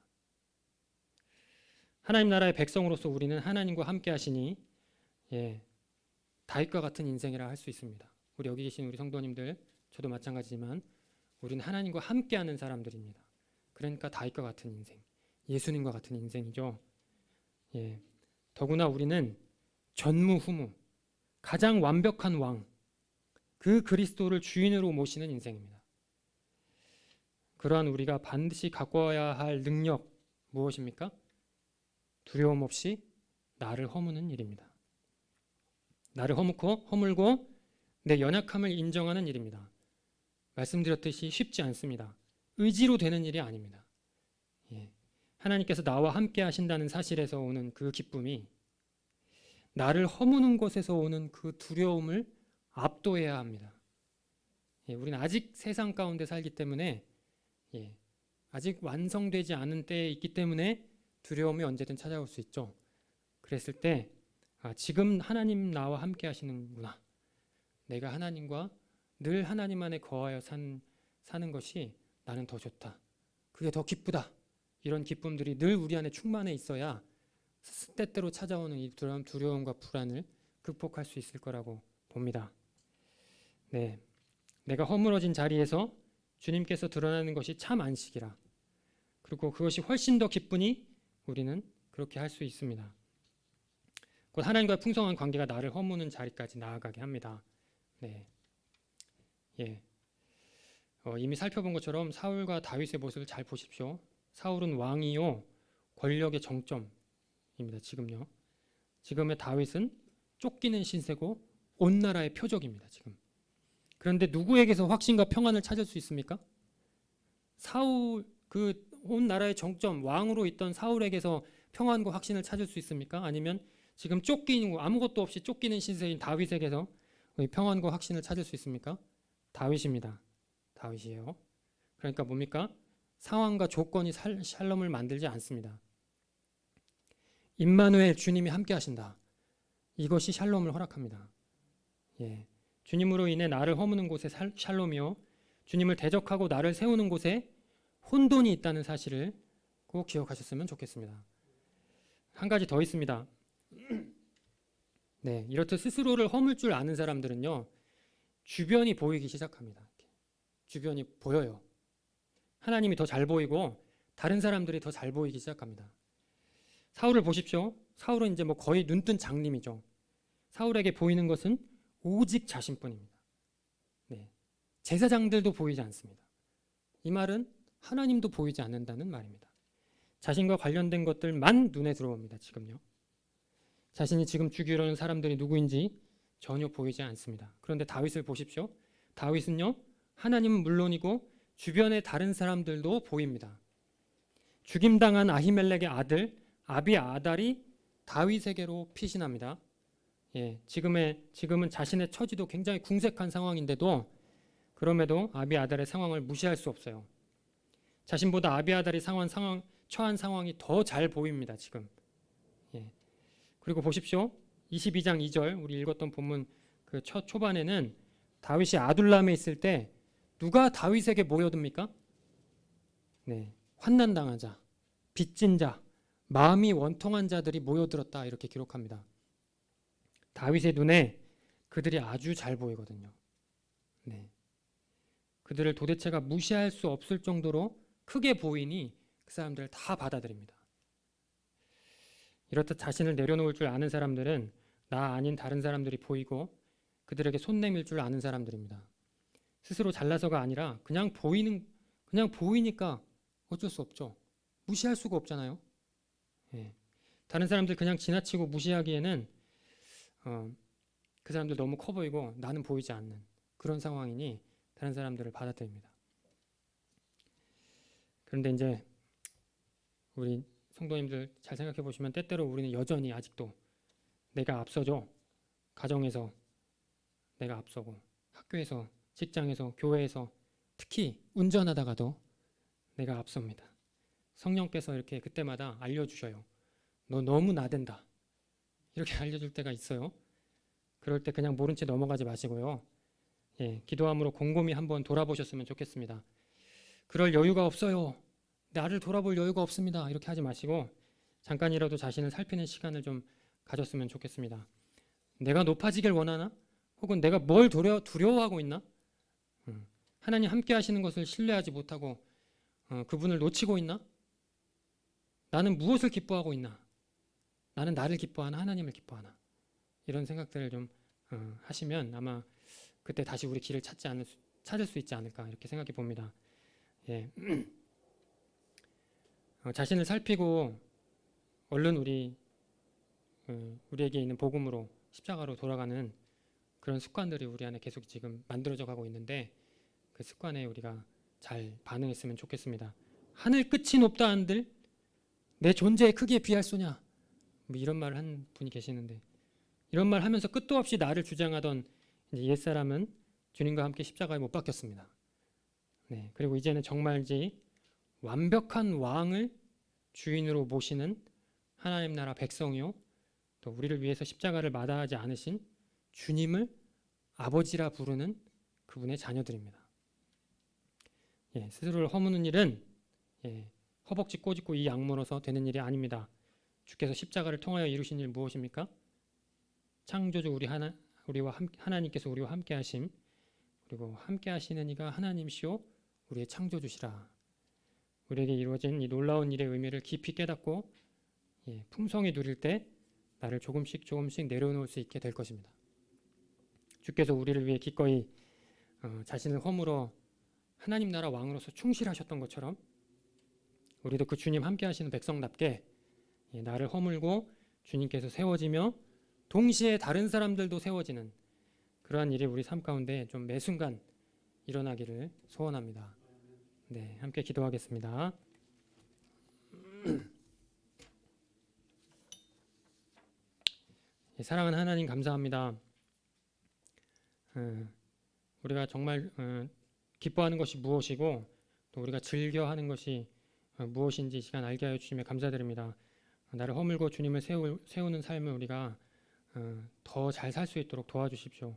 하나님 나라의 백성으로서 우리는 하나님과 함께 하시니 다윗과 같은 인생이라 할 수 있습니다. 우리 여기 계신 우리 성도님들 저도 마찬가지지만 우리는 하나님과 함께하는 사람들입니다. 그러니까 다윗과 같은 인생, 예수님과 같은 인생이죠. 더구나 우리는 전무후무 가장 완벽한 왕, 그 그리스도를 주인으로 모시는 인생입니다. 그러한 우리가 반드시 갖고 와야 할 능력 무엇입니까? 두려움 없이 나를 허무는 일입니다. 나를 허물고 내 연약함을 인정하는 일입니다. 말씀드렸듯이 쉽지 않습니다. 의지로 되는 일이 아닙니다. 하나님께서 나와 함께 하신다는 사실에서 오는 그 기쁨이 나를 허무는 것에서 오는 그 두려움을 압도해야 합니다. 우리는 아직 세상 가운데 살기 때문에 아직 완성되지 않은 때에 있기 때문에 두려움이 언제든 찾아올 수 있죠. 그랬을 때 지금 하나님 나와 함께 하시는구나. 내가 하나님과 늘 하나님 안에 거하여 사는 것이 나는 더 좋다. 그게 더 기쁘다. 이런 기쁨들이 늘 우리 안에 충만해 있어야 때때로 찾아오는 이 두려움과 불안을 극복할 수 있을 거라고 봅니다. 네, 내가 허물어진 자리에서 주님께서 드러나는 것이 참 안식이라. 그리고 그것이 훨씬 더 기쁘니 우리는 그렇게 할 수 있습니다. 곧 하나님과의 풍성한 관계가 나를 허무는 자리까지 나아가게 합니다. 네, 예. 이미 살펴본 것처럼 사울과 다윗의 모습을 잘 보십시오. 사울은 왕이요 권력의 정점입니다. 지금요. 지금의 다윗은 쫓기는 신세고 온 나라의 표적입니다. 지금. 그런데 누구에게서 확신과 평안을 찾을 수 있습니까? 사울 그 온 나라의 정점 왕으로 있던 사울에게서 평안과 확신을 찾을 수 있습니까? 아니면 지금 쫓기는 아무것도 없이 쫓기는 신세인 다윗에게서 평안과 확신을 찾을 수 있습니까? 다윗입니다. 다윗이에요. 그러니까 뭡니까? 상황과 조건이 샬롬을 만들지 않습니다. 임마누엘 주님이 함께 하신다. 이것이 샬롬을 허락합니다. 예. 주님으로 인해 나를 허무는 곳에 샬롬이요 주님을 대적하고 나를 세우는 곳에 혼돈이 있다는 사실을 꼭 기억하셨으면 좋겠습니다. 한 가지 더 있습니다. 네, 이렇듯 스스로를 허물 줄 아는 사람들은요 주변이 보이기 시작합니다. 주변이 보여요. 하나님이 더 잘 보이고 다른 사람들이 더 잘 보이기 시작합니다. 사울을 보십시오. 사울은 이제 뭐 거의 눈뜬 장님이죠. 사울에게 보이는 것은 오직 자신뿐입니다. 네, 제사장들도 보이지 않습니다. 이 말은 하나님도 보이지 않는다는 말입니다. 자신과 관련된 것들만 눈에 들어옵니다. 지금요. 자신이 지금 죽이려는 사람들이 누구인지 전혀 보이지 않습니다. 그런데 다윗을 보십시오. 다윗은요 하나님은 물론이고 주변의 다른 사람들도 보입니다. 죽임당한 아히멜렉의 아들 아비아달이 다윗에게로 피신합니다. 예, 지금은 자신의 처지도 굉장히 궁색한 상황인데도 그럼에도 아비아달의 상황을 무시할 수 없어요. 자신보다 아비아달이 처한 상황이 더 잘 보입니다. 지금. 예. 그리고 보십시오. 22장 2절 우리 읽었던 본문 그 첫 초반에는 다윗이 아둘람에 있을 때 누가 다윗에게 모여듭니까? 네, 환난당한 자, 빚진 자, 마음이 원통한 자들이 모여들었다 이렇게 기록합니다. 다윗의 눈에 그들이 아주 잘 보이거든요. 네, 그들을 도대체가 무시할 수 없을 정도로 크게 보이니 그 사람들을 다 받아들입니다. 이렇듯 자신을 내려놓을 줄 아는 사람들은 나 아닌 다른 사람들이 보이고 그들에게 손 내밀 줄 아는 사람들입니다. 스스로 잘나서가 아니라 그냥 보이니까 어쩔 수 없죠. 무시할 수가 없잖아요. 예. 다른 사람들 그냥 지나치고 무시하기에는 그 사람들 너무 커 보이고 나는 보이지 않는 그런 상황이니 다른 사람들을 받아들입니다. 그런데 이제 우리 성도님들 잘 생각해 보시면 때때로 우리는 여전히 아직도 내가 앞서죠. 가정에서 내가 앞서고 학교에서 직장에서 교회에서 특히 운전하다가도 내가 앞섭니다. 성령께서 이렇게 그때마다 알려주셔요. 너 너무 나댄다. 이렇게 알려줄 때가 있어요. 그럴 때 그냥 모른 채 넘어가지 마시고요. 예, 기도함으로 곰곰이 한번 돌아보셨으면 좋겠습니다. 그럴 여유가 없어요. 나를 돌아볼 여유가 없습니다. 이렇게 하지 마시고 잠깐이라도 자신을 살피는 시간을 좀 가졌으면 좋겠습니다. 내가 높아지길 원하나? 혹은 내가 뭘 두려워하고 있나? 하나님 함께 하시는 것을 신뢰하지 못하고 그분을 놓치고 있나? 나는 무엇을 기뻐하고 있나? 나는 나를 기뻐하나 하나님을 기뻐하나? 이런 생각들을 좀 하시면 아마 그때 다시 우리 길을 찾을 수 있지 않을까 이렇게 생각해 봅니다. 예. 자신을 살피고 얼른 우리에게 있는 복음으로 십자가로 돌아가는 그런 습관들이 우리 안에 계속 지금 만들어져 가고 있는데 그 습관에 우리가 잘 반응했으면 좋겠습니다. 하늘 끝이 높다 한들 내 존재의 크기에 비할 소냐? 뭐 이런 말을 한 분이 계시는데 이런 말 하면서 끝도 없이 나를 주장하던 이제 옛사람은 주님과 함께 십자가에 못 박혔습니다. 네, 그리고 이제는 정말지 완벽한 왕을 주인으로 모시는 하나님 나라 백성이요, 또 우리를 위해서 십자가를 마다하지 않으신 주님을 아버지라 부르는 그분의 자녀들입니다. 스스로를 허무는 일은 허벅지 꼬집고 이 악물어서 되는 일이 아닙니다. 주께서 십자가를 통하여 이루신 일 무엇입니까? 창조주 하나님께서 우리와 함께 하심, 그리고 함께 하시는 이가 하나님이시오 우리의 창조주시라. 우리에게 이루어진 이 놀라운 일의 의미를 깊이 깨닫고 풍성히 누릴 때 나를 조금씩 내려놓을 수 있게 될 것입니다. 주께서 우리를 위해 기꺼이 자신을 허물어 하나님 나라 왕으로서 충실하셨던 것처럼 우리도 그 주님 함께 하시는 백성답게 나를 허물고 주님께서 세워지며 동시에 다른 사람들도 세워지는 그러한 일이 우리 삶 가운데 좀 매 순간 일어나기를 소원합니다. 네, 함께 기도하겠습니다. 사랑하는 하나님, 감사합니다. 우리가 정말 기뻐하는 것이 무엇이고 또 우리가 즐겨하는 것이 무엇인지 이 시간 알게 하여 주시며 감사드립니다. 나를 허물고 주님을 세우는 삶을 우리가 더 잘 살 수 있도록 도와주십시오.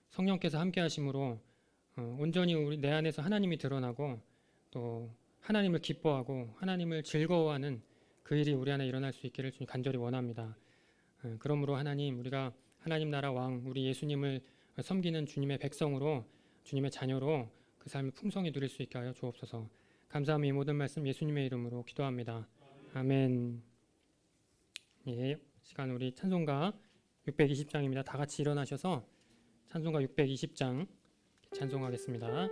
성령께서 함께 하심으로 온전히 내 안에서 하나님이 드러나고 또 하나님을 기뻐하고 하나님을 즐거워하는 그 일이 우리 안에 일어날 수 있기를 주님 간절히 원합니다. 그러므로 하나님, 우리가 하나님 나라 왕 우리 예수님을 섬기는 주님의 백성으로, 주님의 자녀로 그 삶을 풍성히 누릴 수 있게 하여 주옵소서. 감사하며 이 모든 말씀 예수님의 이름으로 기도합니다. 아멘. 시간 우리 찬송가 620장입니다. 다 같이 일어나셔서 찬송가 620장 찬송하겠습니다.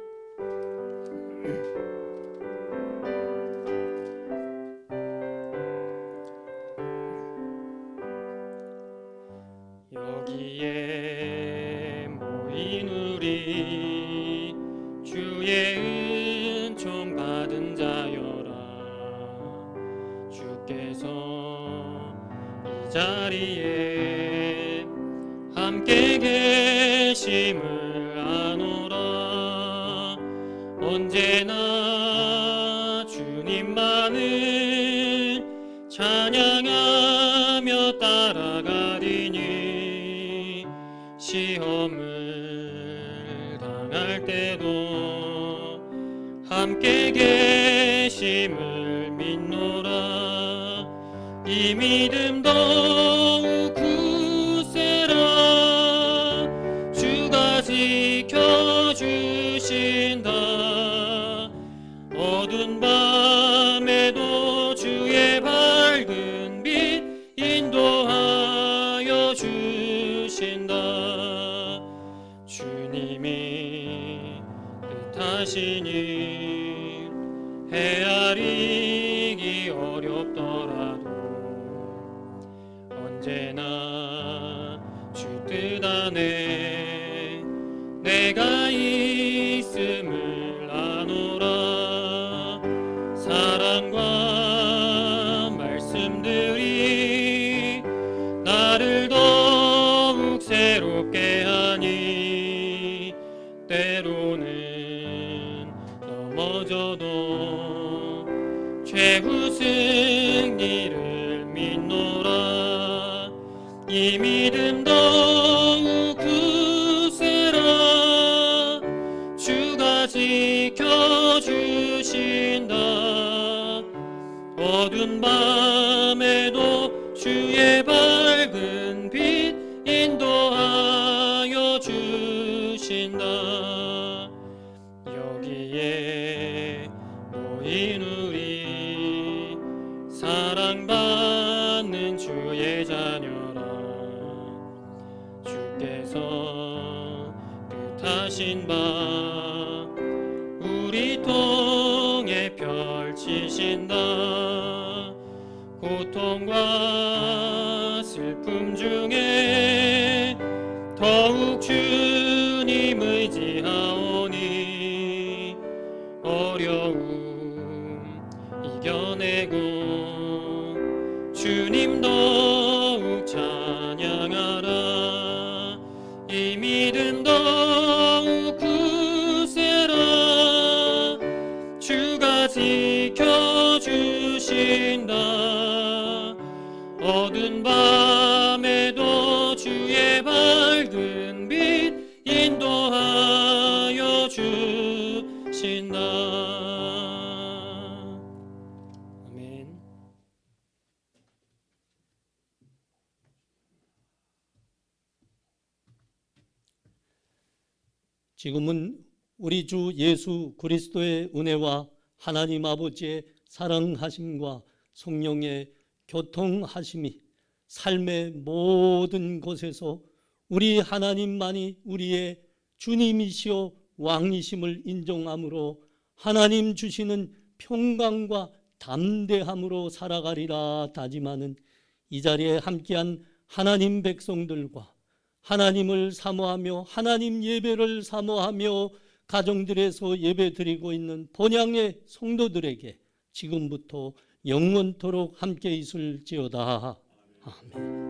여기에 모인 우리 주의 은총 받은 자여라. 주께서 이 자리에 함께 계심을 아노라. 언제나 주님만을 찬양하며 따라가리니 시험을 당할 때도 함께 계심을 믿노라. 이 믿음 더욱 굳세라. 주가 지켜주신다. 어두운 밤에도 주의 밝은 빛 인도하여 주신다. 주님이 뜻하신 일 헤아리기 어렵더라도 언제나 주 뜻 안에 내가 있음을 아노라. 사랑과 말씀들이 나를 더욱 새롭게 하니 때로는 넘어져도 최후 승리를 믿노라. 이 믿음 더욱 굳세라. 주가 지켜주신다. 어두운 밤에도 주의 밝은 빛 인도하여 주신다. 여기에 모인 우리 사랑받는 주의 자녀라. 주께서 뜻하신 바 우리 통해 펼치신다. 고통과 슬픔 중에 더욱 주님 의지하오니 어려움 이겨내고 주님 더욱 찬양하라. 이 믿음 더욱 굳세라. 주가 지켜 주의 밝은 빛 인도하여 주신다. 아멘. 지금은 우리 주 예수 그리스도의 은혜와 하나님 아버지의 사랑하심과 성령의 교통하심이 삶의 모든 곳에서 우리 하나님만이 우리의 주님이시요 왕이심을 인정함으로 하나님 주시는 평강과 담대함으로 살아가리라 다짐하는 이 자리에 함께한 하나님 백성들과 하나님을 사모하며 하나님 예배를 사모하며 가정들에서 예배드리고 있는 본향의 성도들에게 지금부터 영원토록 함께 있을지어다. 아멘.